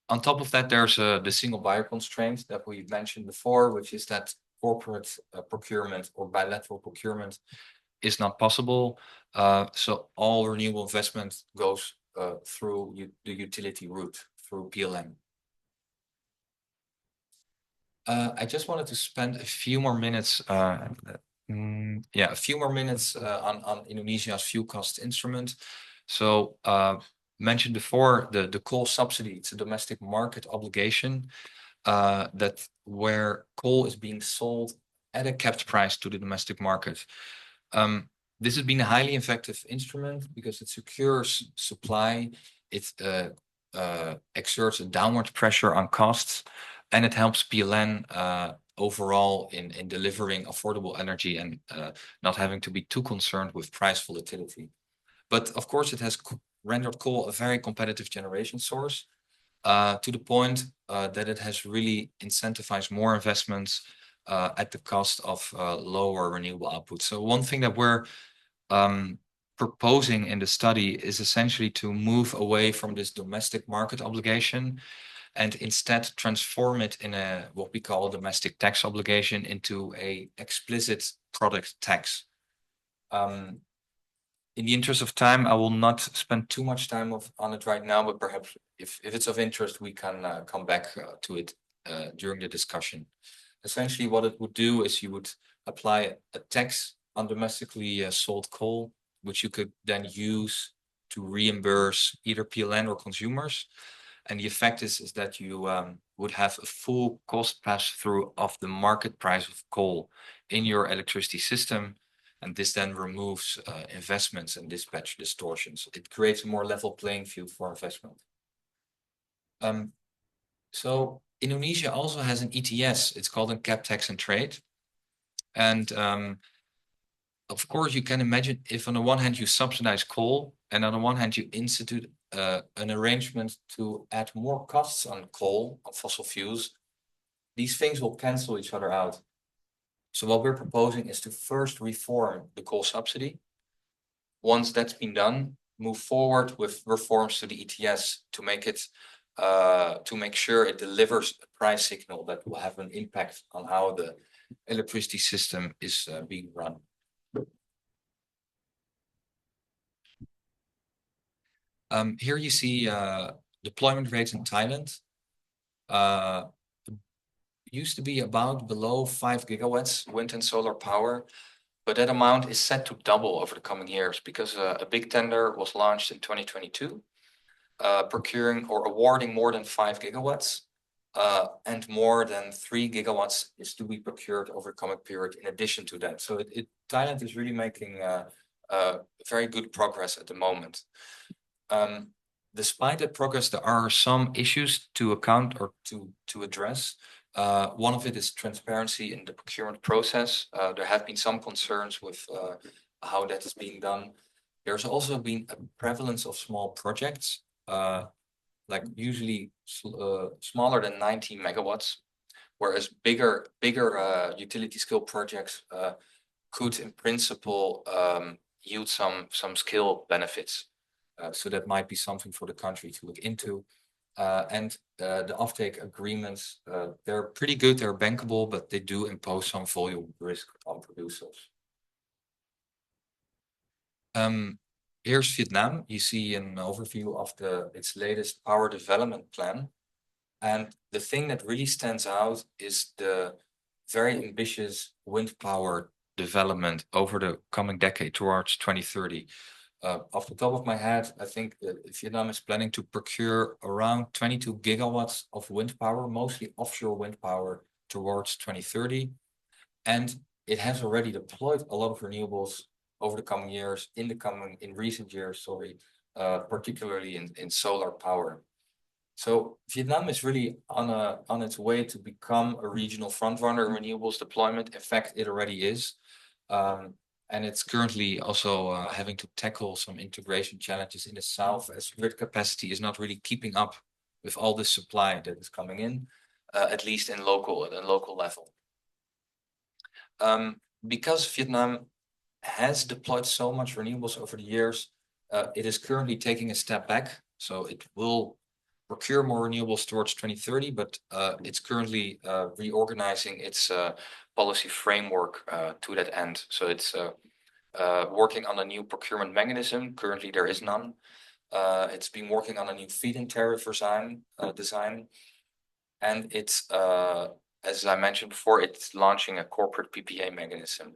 On top of that, there's the single buyer constraint that we mentioned before, which is that corporate procurement or bilateral procurement is not possible. So all renewable investment goes through the utility route, through PLN. I just wanted to spend a few more minutes on Indonesia's fuel cost instrument. So mentioned before, the coal subsidy, it's a domestic market obligation that where coal is being sold at a capped price to the domestic market. This has been a highly effective instrument because it secures supply, it exerts a downward pressure on costs, and it helps PLN overall in delivering affordable energy and not having to be too concerned with price volatility. But of course, it has rendered coal a very competitive generation source to the point that it has really incentivized more investments at the cost of lower renewable output. So one thing that we're proposing in the study is essentially to move away from this domestic market obligation and instead transform it in a what we call a domestic tax obligation into a explicit product tax. In the interest of time, I will not spend too much time on it right now, but perhaps if it's of interest, we can come back to it during the discussion. Essentially, what it would do is you would apply a tax on domestically sold coal, which you could then use to reimburse either PLN or consumers. And the effect is that you would have a full cost pass-through of the market price of coal in your electricity system. And this then removes investments and dispatch distortions. It creates a more level playing field for investment. So Indonesia also has an ETS. It's called a cap tax and trade. And of course, you can imagine if on the one hand you subsidize coal, and on the one hand you institute an arrangement to add more costs on coal, on fossil fuels, these things will cancel each other out. So what we're proposing is to first reform the coal subsidy. Once that's been done, move forward with reforms to the ETS to make it to make sure it delivers a price signal that will have an impact on how the electricity system is being run. Here you see deployment rates in Thailand. Used to be about below 5 gigawatts wind and solar power, but that amount is set to double over the coming years because a big tender was launched in 2022, procuring or awarding more than 5 gigawatts, and more than 3 gigawatts is to be procured over the coming period in addition to that. So Thailand is really making very good progress at the moment. Despite that progress, there are some issues to account or to address. One of it is transparency in the procurement process. There have been some concerns with how that is being done. There's also been a prevalence of small projects, like usually smaller than 90 megawatts, whereas bigger utility scale projects could in principle yield some scale benefits. So that might be something for the country to look into. And the offtake agreements, they're pretty good, they're bankable, but they do impose some volume risk on producers. Here's Vietnam. You see an overview of its latest power development plan. And the thing that really stands out is the very ambitious wind power development over the coming decade towards 2030. Off the top of my head, I think Vietnam is planning to procure around 22 gigawatts of wind power, mostly offshore wind power, towards 2030. And it has already deployed a lot of renewables over the coming years, in recent years, particularly in solar power. So Vietnam is really on its way to become a regional frontrunner in renewables deployment. In fact, it already is. And it's currently also having to tackle some integration challenges in the south as grid capacity is not really keeping up with all the supply that is coming in, at least at a local level. Because Vietnam has deployed so much renewables over the years, it is currently taking a step back. So it will procure more renewables towards 2030, but it's currently reorganizing its policy framework to that end. So it's working on a new procurement mechanism. Currently, there is none. It's been working on a new feed-in tariff design. And it's, as I mentioned before, it's launching a corporate PPA mechanism,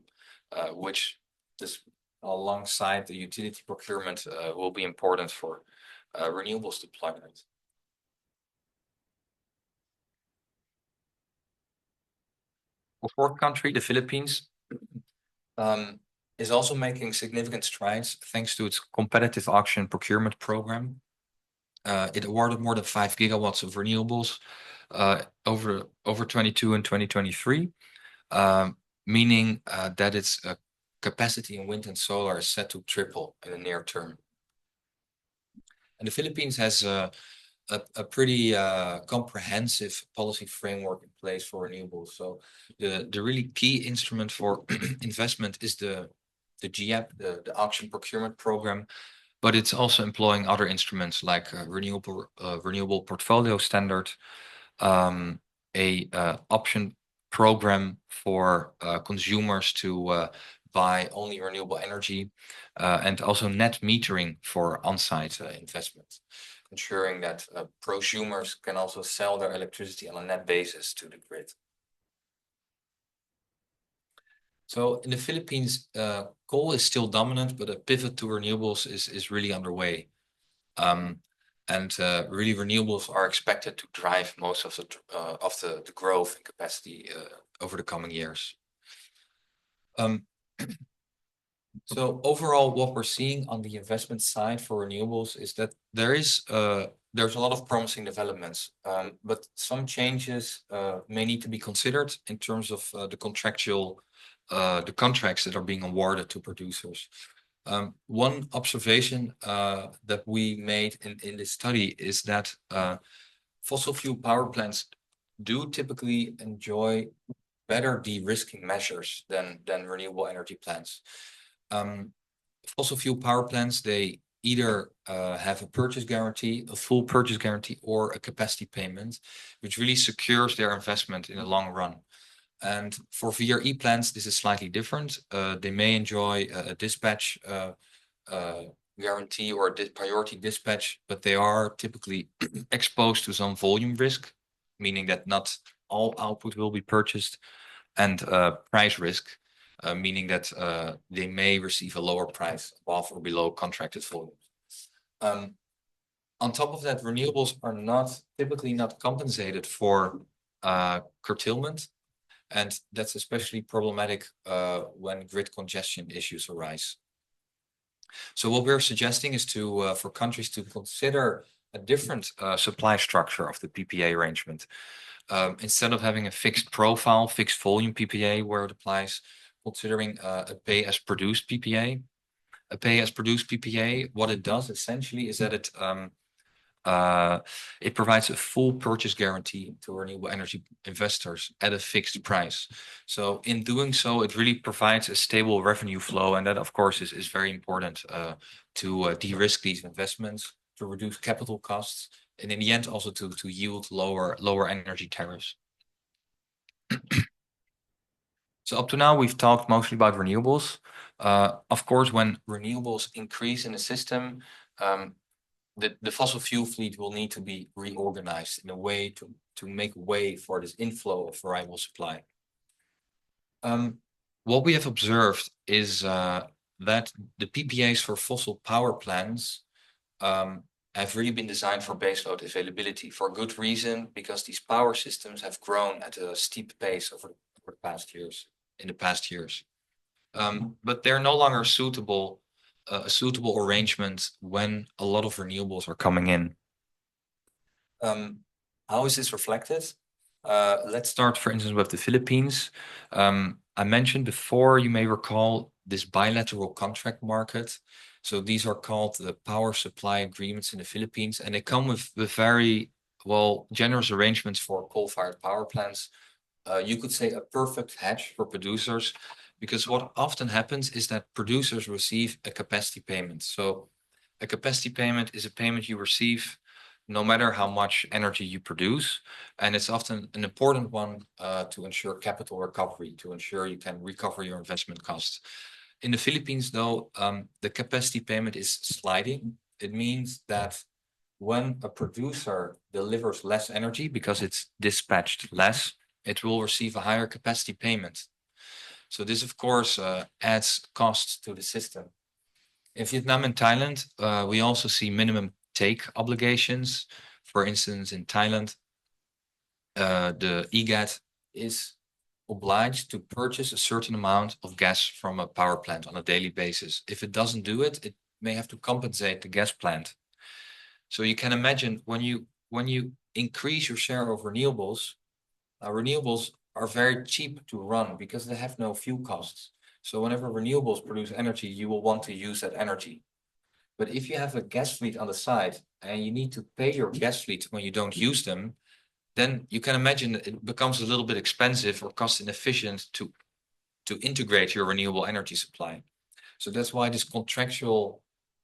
which this, alongside the utility procurement, will be important for renewables deployment. A fourth country, the Philippines, is also making significant strides thanks to its competitive auction procurement program. It awarded more than 5 gigawatts of renewables over 22 and 2023, meaning that its capacity in wind and solar is set to triple in the near term. And the Philippines has a pretty comprehensive policy framework in place for renewables. So the really key instrument for investment is the GEP, the Auction Procurement Program, but it's also employing other instruments like renewable portfolio standard, a option program for consumers to buy only renewable energy, and also net metering for on-site investments, ensuring that prosumers can also sell their electricity on a net basis to the grid. So in the Philippines, coal is still dominant, but a pivot to renewables is really underway. Really renewables are expected to drive most of the growth and capacity over the coming years. So overall, what we're seeing on the investment side for renewables is that there's a lot of promising developments, but some changes may need to be considered in terms of the contracts that are being awarded to producers. One observation that we made in this study is that fossil fuel power plants do typically enjoy better de-risking measures than renewable energy plants. Fossil fuel power plants, they either have a purchase guarantee, a full purchase guarantee, or a capacity payment, which really secures their investment in the long run. And for VRE plants, this is slightly different. They may enjoy a dispatch guarantee or a priority dispatch, but they are typically exposed to some volume risk, meaning that not all output will be purchased, and price risk, meaning that they may receive a lower price above or below contracted volumes. On top of that, renewables are typically not compensated for curtailment, and that's especially problematic when grid congestion issues arise. So what we're suggesting is for countries to consider a different supply structure of the PPA arrangement. Instead of having a fixed profile, fixed volume PPA where it applies, considering a pay-as-produced PPA. A pay-as-produced PPA, what it does essentially is that it provides a full purchase guarantee to renewable energy investors at a fixed price. So in doing so, it really provides a stable revenue flow, and that of course is very important to de-risk these investments, to reduce capital costs, and in the end also to yield lower energy tariffs. So up to now, we've talked mostly about renewables. Of course, when renewables increase in the system, the fossil fuel fleet will need to be reorganized in a way to make way for this inflow of variable supply. What we have observed is that the PPAs for fossil power plants have really been designed for baseload availability for good reason, because these power systems have grown at a steep pace over the past years. But they're no longer a suitable arrangement when a lot of renewables are coming in. How is this reflected? Let's start, for instance, with the Philippines. I mentioned before, you may recall, this bilateral contract market. So these are called the power supply agreements in the Philippines, and they come with very generous arrangements for coal-fired power plants. You could say a perfect hedge for producers, because what often happens is that producers receive a capacity payment. So a capacity payment is a payment you receive no matter how much energy you produce, and it's often an important one to ensure capital recovery, to ensure you can recover your investment costs. In the Philippines, though, the capacity payment is sliding. It means that when a producer delivers less energy because it's dispatched less, it will receive a higher capacity payment. So this, of course, adds costs to the system. In Vietnam and Thailand, we also see minimum take obligations. For instance, in Thailand, the EGAT is obliged to purchase a certain amount of gas from a power plant on a daily basis. If it doesn't do it, it may have to compensate the gas plant. So you can imagine when you when you increase your share of renewables, renewables are very cheap to run because they have no fuel costs. So whenever renewables produce energy, you will want to use that energy. But if you have a gas fleet on the side and you need to pay your gas fleet when you don't use them, then you can imagine that it becomes a little bit expensive or cost inefficient to integrate your renewable energy supply. So that's why these contractual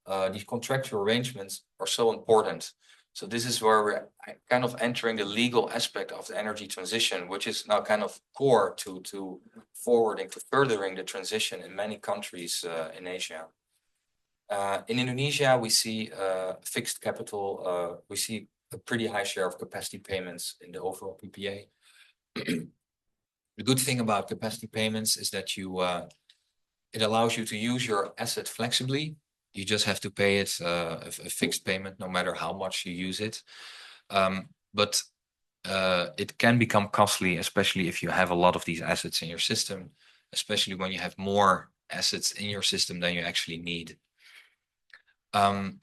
arrangements are so important. So this is where we're kind of entering the legal aspect of the energy transition, which is now kind of core to forwarding, to furthering the transition in many countries in Asia. In Indonesia, we see fixed capital, we see a pretty high share of capacity payments in the overall PPA. The good thing about capacity payments is that it allows you to use your asset flexibly. You just have to pay it a fixed payment no matter how much you use it. But it can become costly, especially if you have a lot of these assets in your system, especially when you have more assets in your system than you actually need. And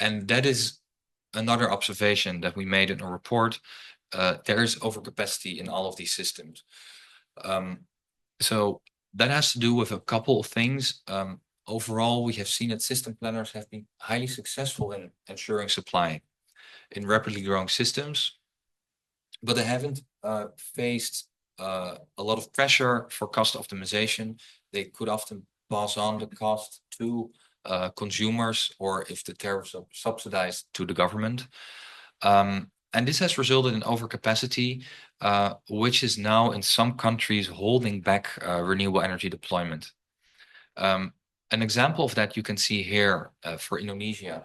that is another observation that we made in a report. There is overcapacity in all of these systems. So that has to do with a couple of things. Overall, we have seen that system planners have been highly successful in ensuring supply in rapidly growing systems, but they haven't faced a lot of pressure for cost optimization. They could often pass on the cost to consumers, or if the tariffs are subsidized, to the government. And this has resulted in overcapacity, which is now in some countries holding back renewable energy deployment. An example of that you can see here for Indonesia.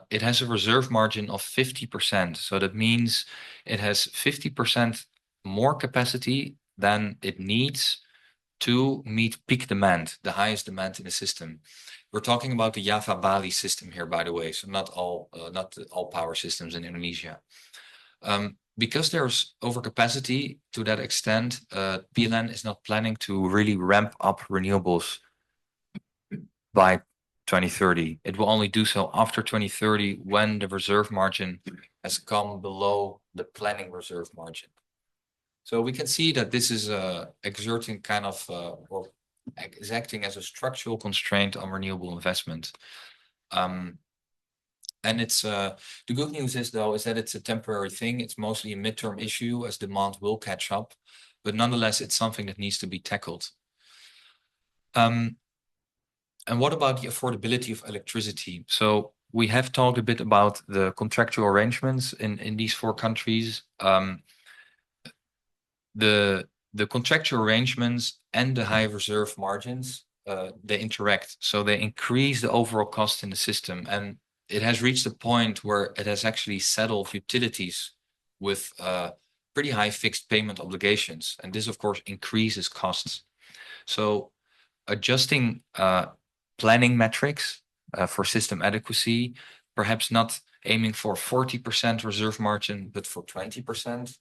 It has a reserve margin of 50%. So that means it has 50% more capacity than it needs to meet peak demand, the highest demand in the system. We're talking about the Java-Bali system here, by the way, so not all power systems in Indonesia. Because there's overcapacity to that extent, PLN is not planning to really ramp up renewables by 2030. It will only do so after 2030 when the reserve margin has come below the planning reserve margin. So we can see that this is exerting kind of, or is acting as a structural constraint on renewable investment. And it's the good news is, though, is that it's a temporary thing. It's mostly a midterm issue as demand will catch up, but nonetheless, it's something that needs to be tackled. And what about the affordability of electricity? So we have talked a bit about the contractual arrangements in these four countries. The contractual arrangements and the high reserve margins, they interact. So they increase the overall cost in the system. And it has reached a point where it has actually settled utilities with pretty high fixed payment obligations. And this, of course, increases costs. So adjusting planning metrics for system adequacy, perhaps not aiming for 40% reserve margin, but for 20%.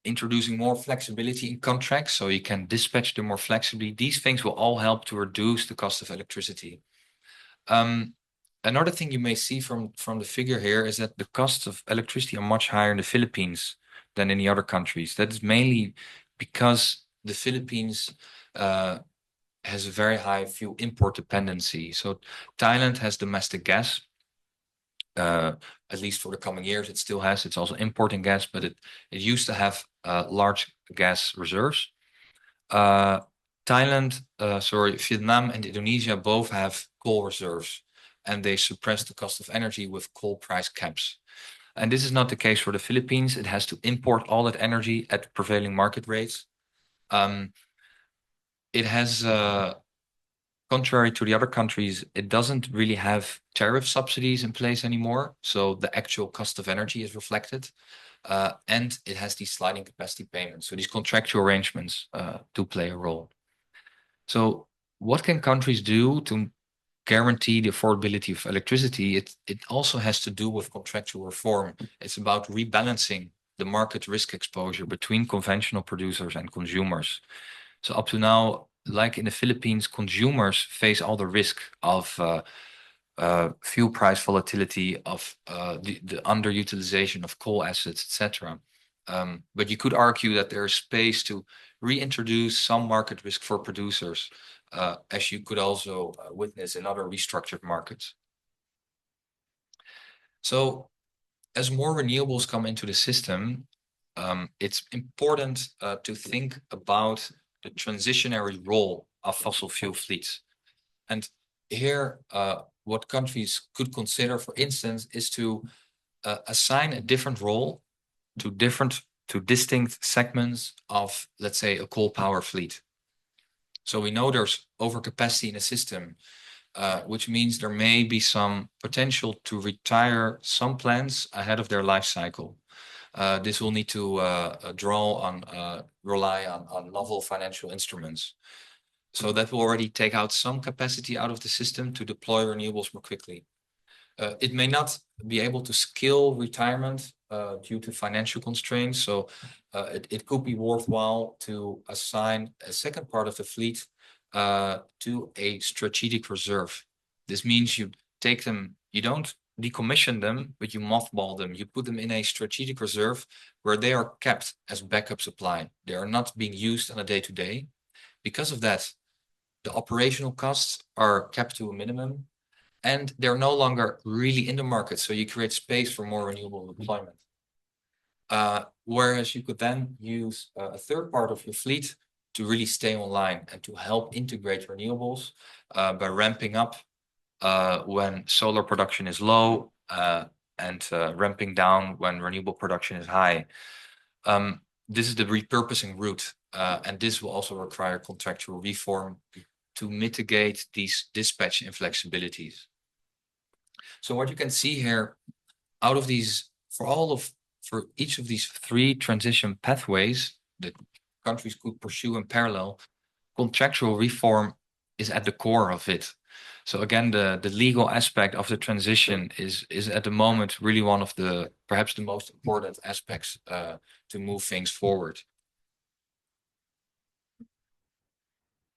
Introducing more flexibility in contracts so you can dispatch them more flexibly. These things will all help to reduce the cost of electricity. Another thing you may see from the figure here is that the costs of electricity are much higher in the Philippines than in the other countries. That is mainly because the Philippines has a very high fuel import dependency. So Thailand has domestic gas, at least for the coming years. It still has. It's also importing gas, but it used to have large gas reserves. Vietnam and Indonesia both have coal reserves, and they suppress the cost of energy with coal price caps. And this is not the case for the Philippines. It has to import all that energy at prevailing market rates. It has, contrary to the other countries, it doesn't really have tariff subsidies in place anymore. So the actual cost of energy is reflected. And it has these sliding capacity payments. So these contractual arrangements do play a role. So what can countries do to guarantee the affordability of electricity? It also has to do with contractual reform. It's about rebalancing the market risk exposure between conventional producers and consumers. So up to now, like in the Philippines, consumers face all the risk of fuel price volatility, of the underutilization of coal assets, etc. But you could argue that there is space to reintroduce some market risk for producers, as you could also witness in other restructured markets. So as more renewables come into the system, it's important to think about the transitionary role of fossil fuel fleets. And here, what countries could consider, for instance, is to assign a different role to distinct segments of, let's say, a coal power fleet. So we know there's overcapacity in the system, which means there may be some potential to retire some plants ahead of their life cycle. This will need to rely on novel financial instruments. So that will already take out some capacity out of the system to deploy renewables more quickly. It may not be able to scale retirement due to financial constraints. So it could be worthwhile to assign a second part of the fleet to a strategic reserve. This means you take them, you don't decommission them, but you mothball them. You put them in a strategic reserve where they are kept as backup supply. They are not being used on a day-to-day. Because of that, the operational costs are kept to a minimum, and they're no longer really in the market. So you create space for more renewable deployment. Whereas you could then use a third part of your fleet to really stay online and to help integrate renewables by ramping up when solar production is low and ramping down when renewable production is high. This is the repurposing route, and this will also require contractual reform to mitigate these dispatch inflexibilities. So what you can see here, out of these, for each of these three transition pathways that countries could pursue in parallel, contractual reform is at the core of it. So again, the legal aspect of the transition is at the moment really one of the perhaps the most important aspects to move things forward.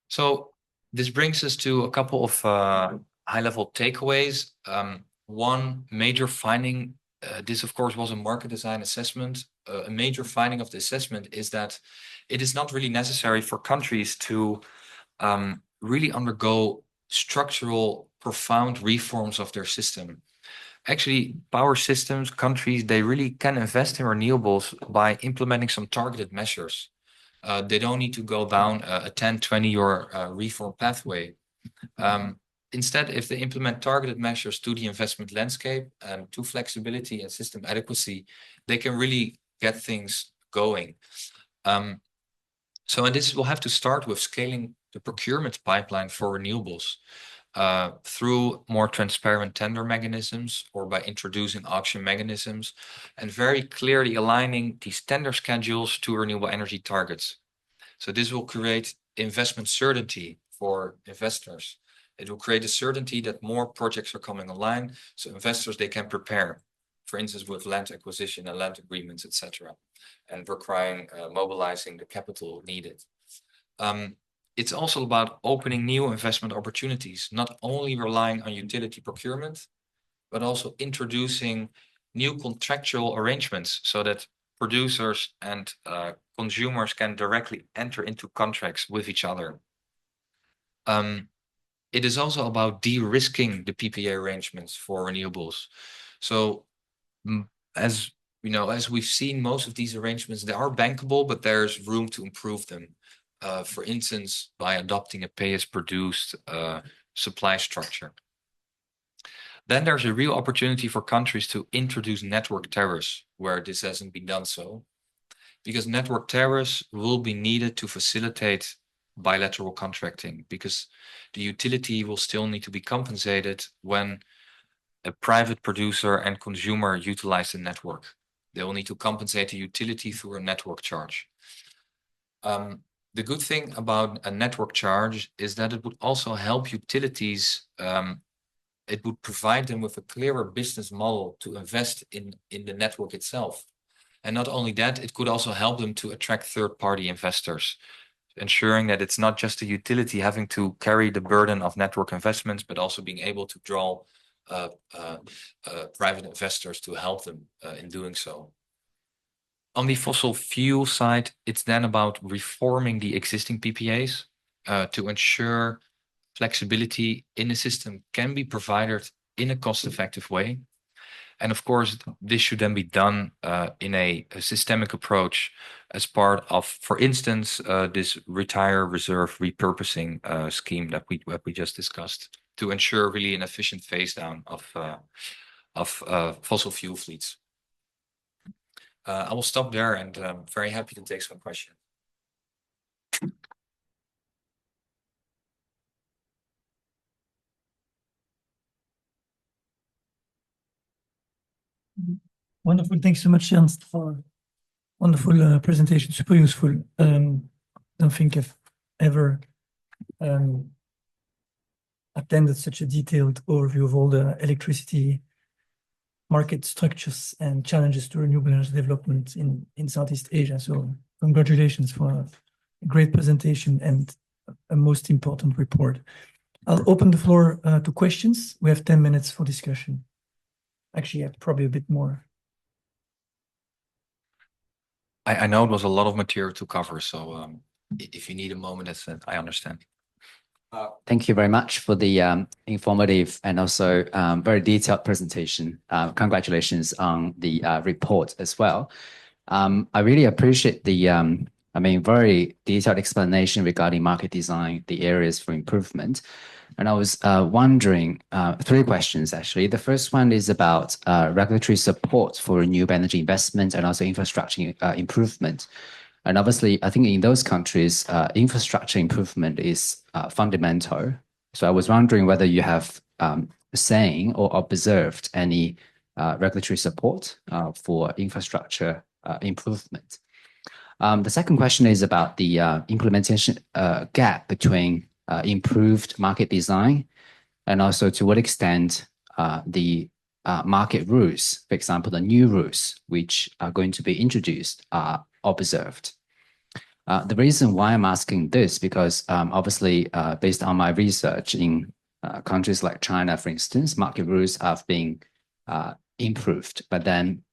So this brings us to a couple of high-level takeaways. One major finding, this of course was a market design assessment. A major finding of the assessment is that it is not really necessary for countries to really undergo structural, profound reforms of their system. Actually, power systems, countries, they really can invest in renewables by implementing some targeted measures. They don't need to go down a 10, 20-year reform pathway. Instead, if they implement targeted measures to the investment landscape and to flexibility and system adequacy, they can really get things going. And this will have to start with scaling the procurement pipeline for renewables through more transparent tender mechanisms or by introducing auction mechanisms and very clearly aligning these tender schedules to renewable energy targets. So this will create investment certainty for investors. It will create a certainty that more projects are coming online, so investors, they can prepare, for instance, with land acquisition and land agreements, etc., and requiring mobilizing the capital needed. It's also about opening new investment opportunities, not only relying on utility procurement, but also introducing new contractual arrangements so that producers and consumers can directly enter into contracts with each other. It is also about de-risking the PPA arrangements for renewables. So as you know, as we've seen, most of these arrangements, they are bankable, but there's room to improve them. For instance, by adopting a pay-as-produced supply structure. Then there's a real opportunity for countries to introduce network tariffs where this hasn't been done so, because network tariffs will be needed to facilitate bilateral contracting, because the utility will still need to be compensated when a private producer and consumer utilize the network. They will need to compensate the utility through a network charge. The good thing about a network charge is that it would also help utilities. It would provide them with a clearer business model to invest in the network itself. And not only that, it could also help them to attract third-party investors, ensuring that it's not just the utility having to carry the burden of network investments, but also being able to draw private investors to help them in doing so. On the fossil fuel side, it's then about reforming the existing PPAs to ensure flexibility in the system can be provided in a cost-effective way. And of course, this should then be done in a systemic approach as part of, for instance, this retire reserve repurposing scheme that we just discussed to ensure really an efficient phase down of fossil fuel fleets. I will stop there and I'm very happy to take some questions. Wonderful. Thanks so much, Ernst, for wonderful presentation. Super useful. Don't think I've ever attended such a detailed overview of all the electricity market structures and challenges to renewable energy development in Southeast Asia. So congratulations for a great presentation and a most important report. I'll open the floor to questions. We have 10 minutes for discussion. Actually, probably a bit more. I know it was a lot of material to cover, so if you need a moment, I understand. Thank you very much for the informative and also very detailed presentation. Congratulations on the report as well. I really appreciate the, very detailed explanation regarding market design, the areas for improvement. And I was wondering, 3 questions actually. The first one is about regulatory support for renewable energy investment and also infrastructure improvement. And obviously, I think in those countries, infrastructure improvement is fundamental. So I was wondering whether you have seen or observed any regulatory support for infrastructure improvement. The second question is about the implementation gap between improved market design and also to what extent the market rules, for example, the new rules which are going to be introduced are observed. The reason why I'm asking this, because obviously based on my research in countries like China, for instance, market rules have been improved, but then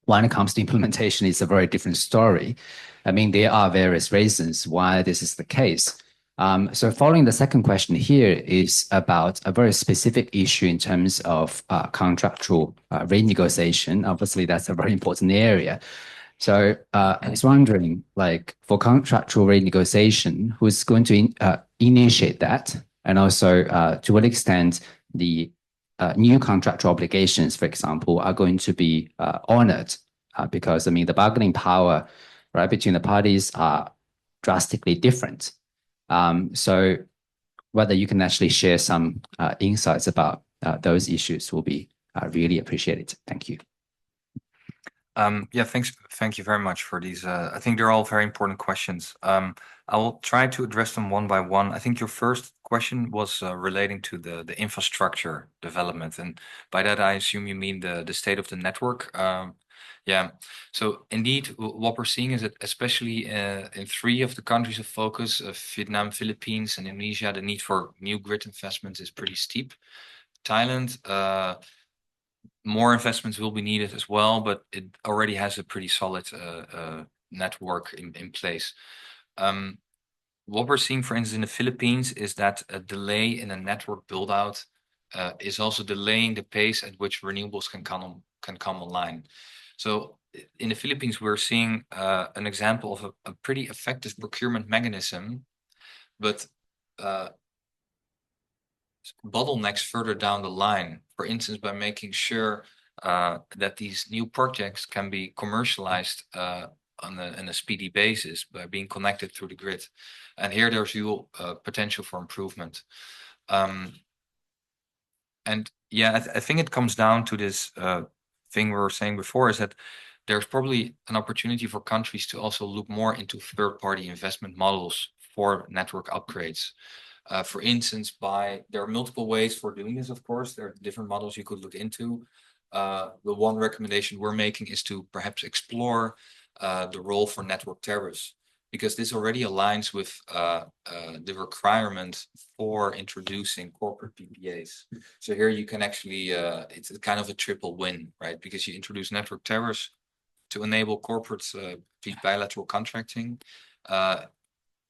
when it comes to implementation, it's a very different story. There are various reasons why this is the case. So following the second question here is about a very specific issue in terms of contractual renegotiation. Obviously, that's a very important area. So I was wondering, like for contractual renegotiation, who's going to initiate that? And also to what extent the new contractual obligations, for example, are going to be honored? Because the bargaining power between the parties are drastically different. So whether you can actually share some insights about those issues will be really appreciated. Thank you. Thanks. Thank you very much for these. I think they're all very important questions. I will try to address them one by one. I think your first question was relating to the infrastructure development. And by that, I assume you mean the state of the network. So indeed, what we're seeing is that especially in 3 of the countries of focus, Vietnam, Philippines, and Indonesia, the need for new grid investments is pretty steep. Thailand, more investments will be needed as well, but it already has a pretty solid network in place. What we're seeing, for instance, in the Philippines is that a delay in a network build out is also delaying the pace at which renewables can come online. So in the Philippines, we're seeing an example of a pretty effective procurement mechanism, but bottlenecks further down the line, for instance, by making sure that these new projects can be commercialized on a speedy basis by being connected through the grid. And here there's real potential for improvement. I think it comes down to this thing we were saying before, is that there's probably an opportunity for countries to also look more into third-party investment models for network upgrades. For instance, there are multiple ways for doing this, of course. There are different models you could look into. The one recommendation we're making is to perhaps explore the role for network tariffs. because this already aligns with the requirement for introducing corporate PPAs. So here you can actually, it's kind of a triple win, right? Because you introduce network tariffs to enable corporate bilateral contracting,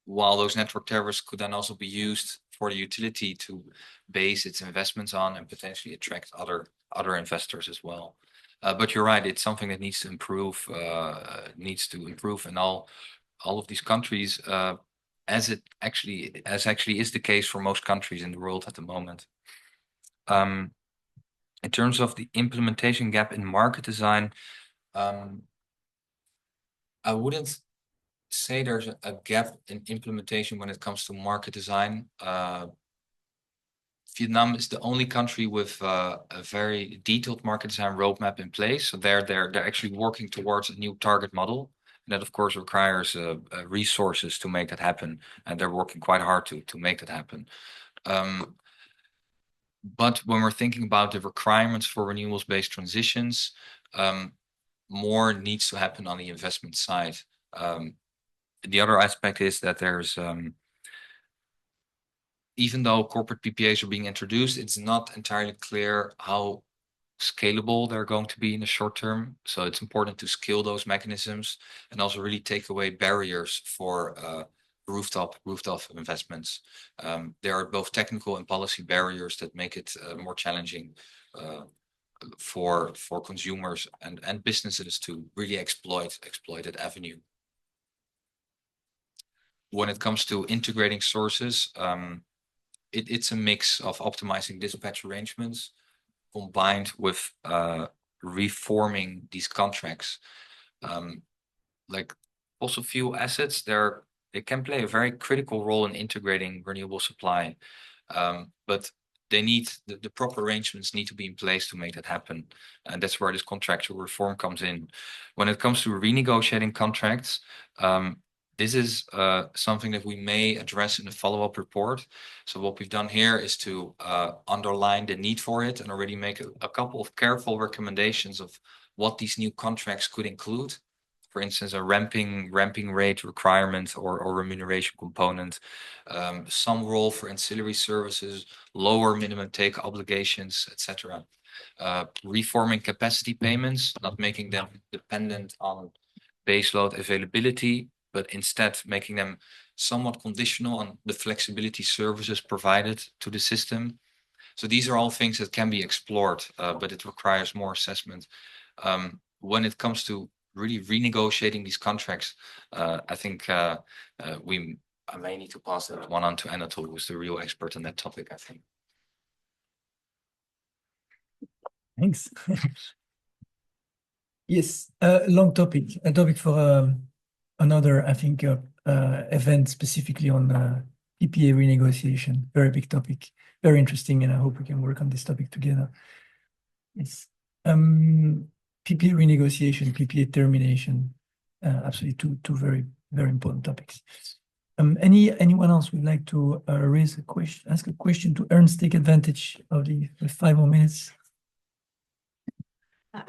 while those network tariffs could then also be used for the utility to base its investments on and potentially attract other investors as well. But you're right, it's something that needs to improve, in all of these countries, as actually is the case for most countries in the world at the moment. In terms of the implementation gap in market design, I wouldn't say there's a gap in implementation when it comes to market design. Vietnam is the only country with a very detailed market design roadmap in place. So they're actually working towards a new target model. And that, of course, requires resources to make that happen. And they're working quite hard to make that happen. But when we're thinking about the requirements for renewables-based transitions, more needs to happen on the investment side. The other aspect is that there's, even though corporate PPAs are being introduced, it's not entirely clear how scalable they're going to be in the short term. So it's important to scale those mechanisms and also really take away barriers for rooftop investments. There are both technical and policy barriers that make it more challenging for consumers and businesses to really exploit that avenue. When it comes to integrating sources, it's a mix of optimizing dispatch arrangements combined with reforming these contracts. Like fossil fuel assets, they can play a very critical role in integrating renewable supply, but they need the proper arrangements need to be in place to make that happen, and that's where this contractual reform comes in. When it comes to renegotiating contracts, this is something that we may address in the follow-up report. So what we've done here is to underline the need for it and already make a couple of careful recommendations of what these new contracts could include. For instance, a ramping rate requirement or remuneration component, some role for ancillary services, lower minimum take obligations, etc. Reforming capacity payments, not making them dependent on baseload availability, but instead making them somewhat conditional on the flexibility services provided to the system. So these are all things that can be explored, but it requires more assessment. When it comes to really renegotiating these contracts, I think I may need to pass that one on to Anatol, who's the real expert on that topic, I think. Thanks. Yes, long topic, a topic for another, I think, event specifically on PPA renegotiation. Very big topic, very interesting, and I hope we can work on this topic together. Yes. PPA renegotiation, PPA termination, absolutely two very, very important topics. Anyone else would like to raise a question, ask a question to Ernst, take advantage of the 5 more minutes?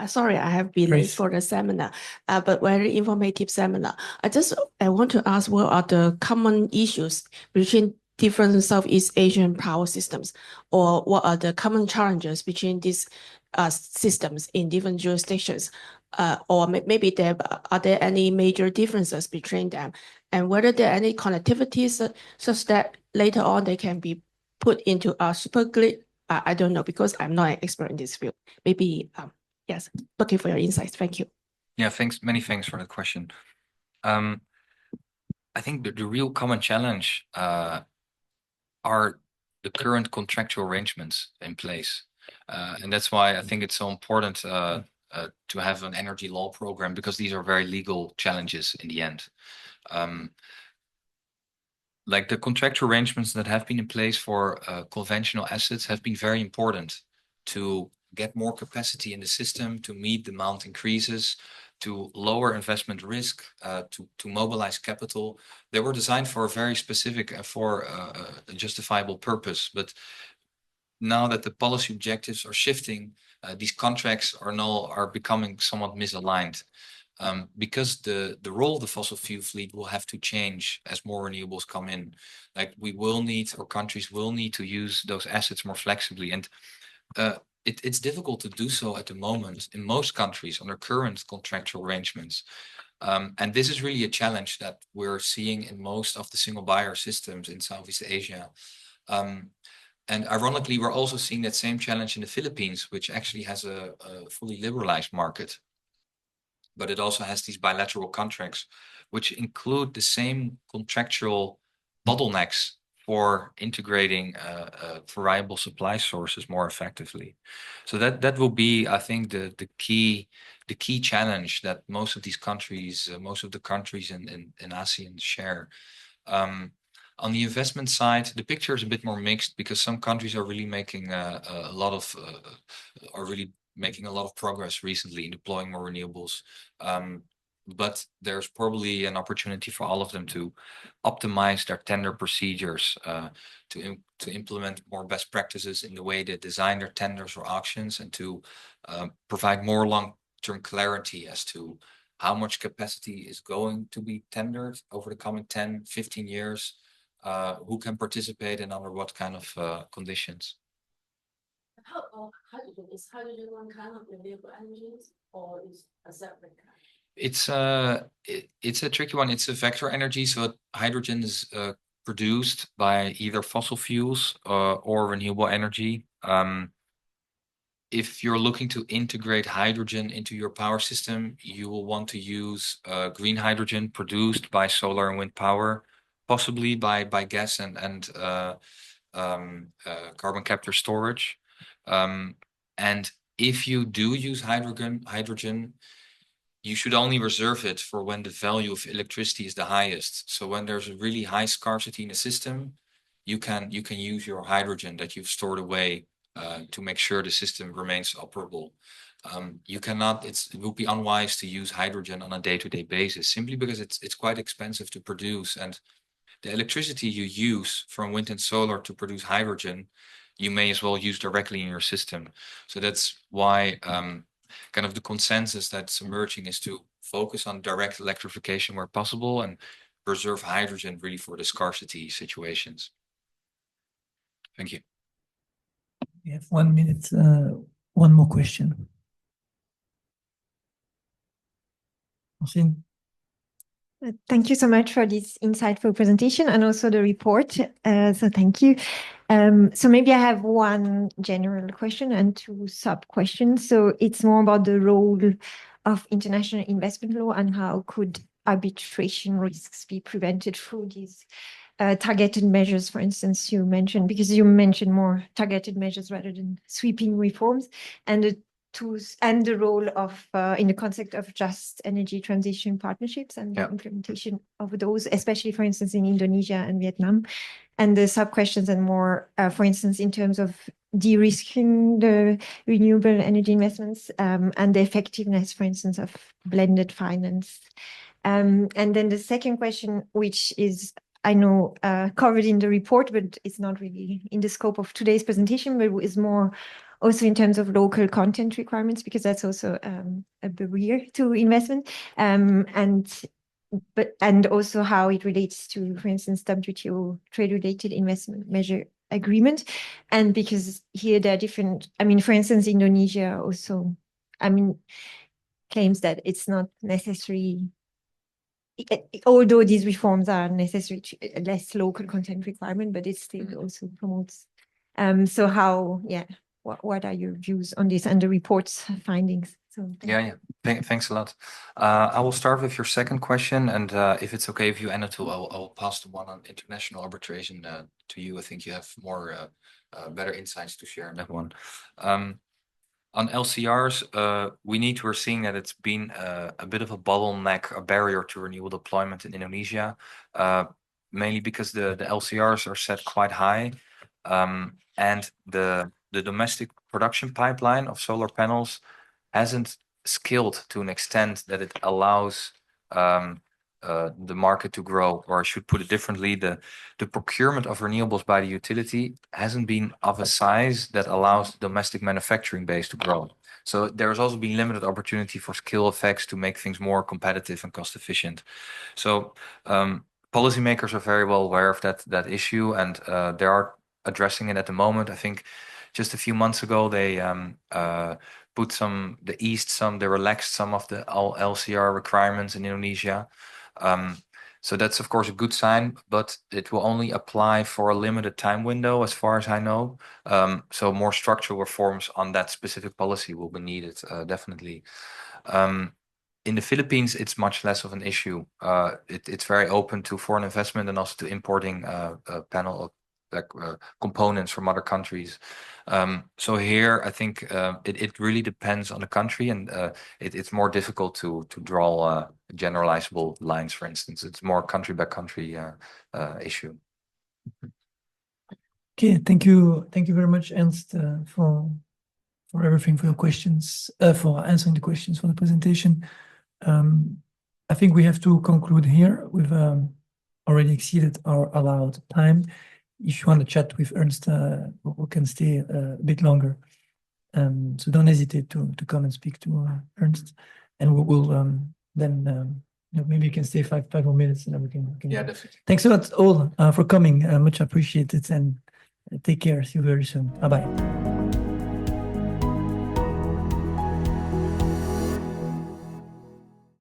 Sorry, I have been late for the seminar, but very informative seminar. I want to ask, what are the common issues between different Southeast Asian power systems, or what are the common challenges between these systems in different jurisdictions, or maybe are there any major differences between them, and whether there are any connectivities such that later on they can be put into a super grid? I don't know, because I'm not an expert in this field. Maybe. Yes, looking for your insights. Thank you. Yeah, many thanks for that question. I think the real common challenge are the current contractual arrangements in place. And that's why I think it's so important to have an energy law program, because these are very legal challenges in the end. Like the contractual arrangements that have been in place for conventional assets have been very important to get more capacity in the system, to meet demand increases, to lower investment risk, to mobilize capital. They were designed for a very specific and for a justifiable purpose. But now that the policy objectives are shifting, these contracts are becoming somewhat misaligned. because the role of the fossil fuel fleet will have to change as more renewables come in. Like we will need, or countries will need to use those assets more flexibly. And it's difficult to do so at the moment in most countries under current contractual arrangements. And this is really a challenge that we're seeing in most of the single buyer systems in Southeast Asia. And ironically, we're also seeing that same challenge in the Philippines, which actually has a fully liberalized market. But it also has these bilateral contracts, which include the same contractual bottlenecks for integrating variable supply sources more effectively. So that will be, I think, the key challenge that most of these countries, most of the countries in ASEAN share. On the investment side, the picture is a bit more mixed because some countries are really making a lot of progress recently in deploying more renewables. But there's probably an opportunity for all of them to optimize their tender procedures, to implement more best practices in the way they design their tenders or auctions, and to provide more long-term clarity as to how much capacity is going to be tendered over the coming 10, 15 years, who can participate and under what kind of conditions. Hydrogen, is hydrogen one kind of renewable energies or is a separate kind? It's a tricky one. It's a vector energy, so hydrogen is produced by either fossil fuels or renewable energy. If you're looking to integrate hydrogen into your power system, you will want to use green hydrogen produced by solar and wind power, possibly by gas and carbon capture storage. And if you do use hydrogen, you should only reserve it for when the value of electricity is the highest. So when there's a really high scarcity in the system, you can use your hydrogen that you've stored away to make sure the system remains operable. It would be unwise to use hydrogen on a day-to-day basis simply because it's quite expensive to produce, and the electricity you use from wind and solar to produce hydrogen, you may as well use directly in your system. So that's why kind of the consensus that's emerging is to focus on direct electrification where possible and reserve hydrogen really for the scarcity situations. Thank you. We have 1 minute, one more question. Marcin? Thank you so much for this insightful presentation and also the report. So thank you. So maybe I have one general question and two sub-questions. So it's more about the role of international investment law and how could arbitration risks be prevented through these targeted measures, for instance, you mentioned, because you mentioned more targeted measures rather than sweeping reforms, and the role of in the concept of just energy transition partnerships and the implementation of those, especially, for instance, in Indonesia and Vietnam. And the sub-questions and more, for instance, in terms of de-risking the renewable energy investments and the effectiveness, for instance, of blended finance. And then the second question, which is, I know, covered in the report, but it's not really in the scope of today's presentation, but is more also in terms of local content requirements, because that's also a barrier to investment, and also how it relates to, for instance, WTO trade-related investment measure agreement. And because here there are different, I mean, for instance, Indonesia also, I mean, claims that it's not necessary, although these reforms are necessary to less local content requirement, but it still also promotes. So how, what are your views on this and the report's findings? So thanks a lot. I will start with your second question, and if it's okay with you, Anatol, I'll pass the one on international arbitration to you. I think you have more better insights to share on that one. On LCRs, we're seeing that it's been a bit of a bottleneck, a barrier to renewable deployment in Indonesia, mainly because the LCRs are set quite high, and the domestic production pipeline of solar panels hasn't scaled to an extent that it allows the market to grow, or I should put it differently, the procurement of renewables by the utility hasn't been of a size that allows the domestic manufacturing base to grow. So there has also been limited opportunity for scale effects to make things more competitive and cost efficient. So policymakers are very well aware of that issue, and they are addressing it at the moment. I think just a few months ago they they relaxed some of the LCR requirements in Indonesia. So that's of course a good sign, but it will only apply for a limited time window as far as I know. So more structural reforms on that specific policy will be needed, definitely. In the Philippines, it's much less of an issue. It's very open to foreign investment and also to importing a panel of components from other countries. So here, I think it really depends on the country, and it's more difficult to draw generalizable lines, for instance. It's more country by country issue. Okay, thank you very much, Ernst, for everything, for your questions, for answering the questions for the presentation. I think we have to conclude here. We've already exceeded our allowed time. If you want to chat with Ernst, we can stay a bit longer. So don't hesitate to come and speak to Ernst, and we will then maybe you can stay five more minutes, and then we can Yeah, definitely. Thanks a lot all for coming. Much appreciated, and take care. See you very soon. Bye bye.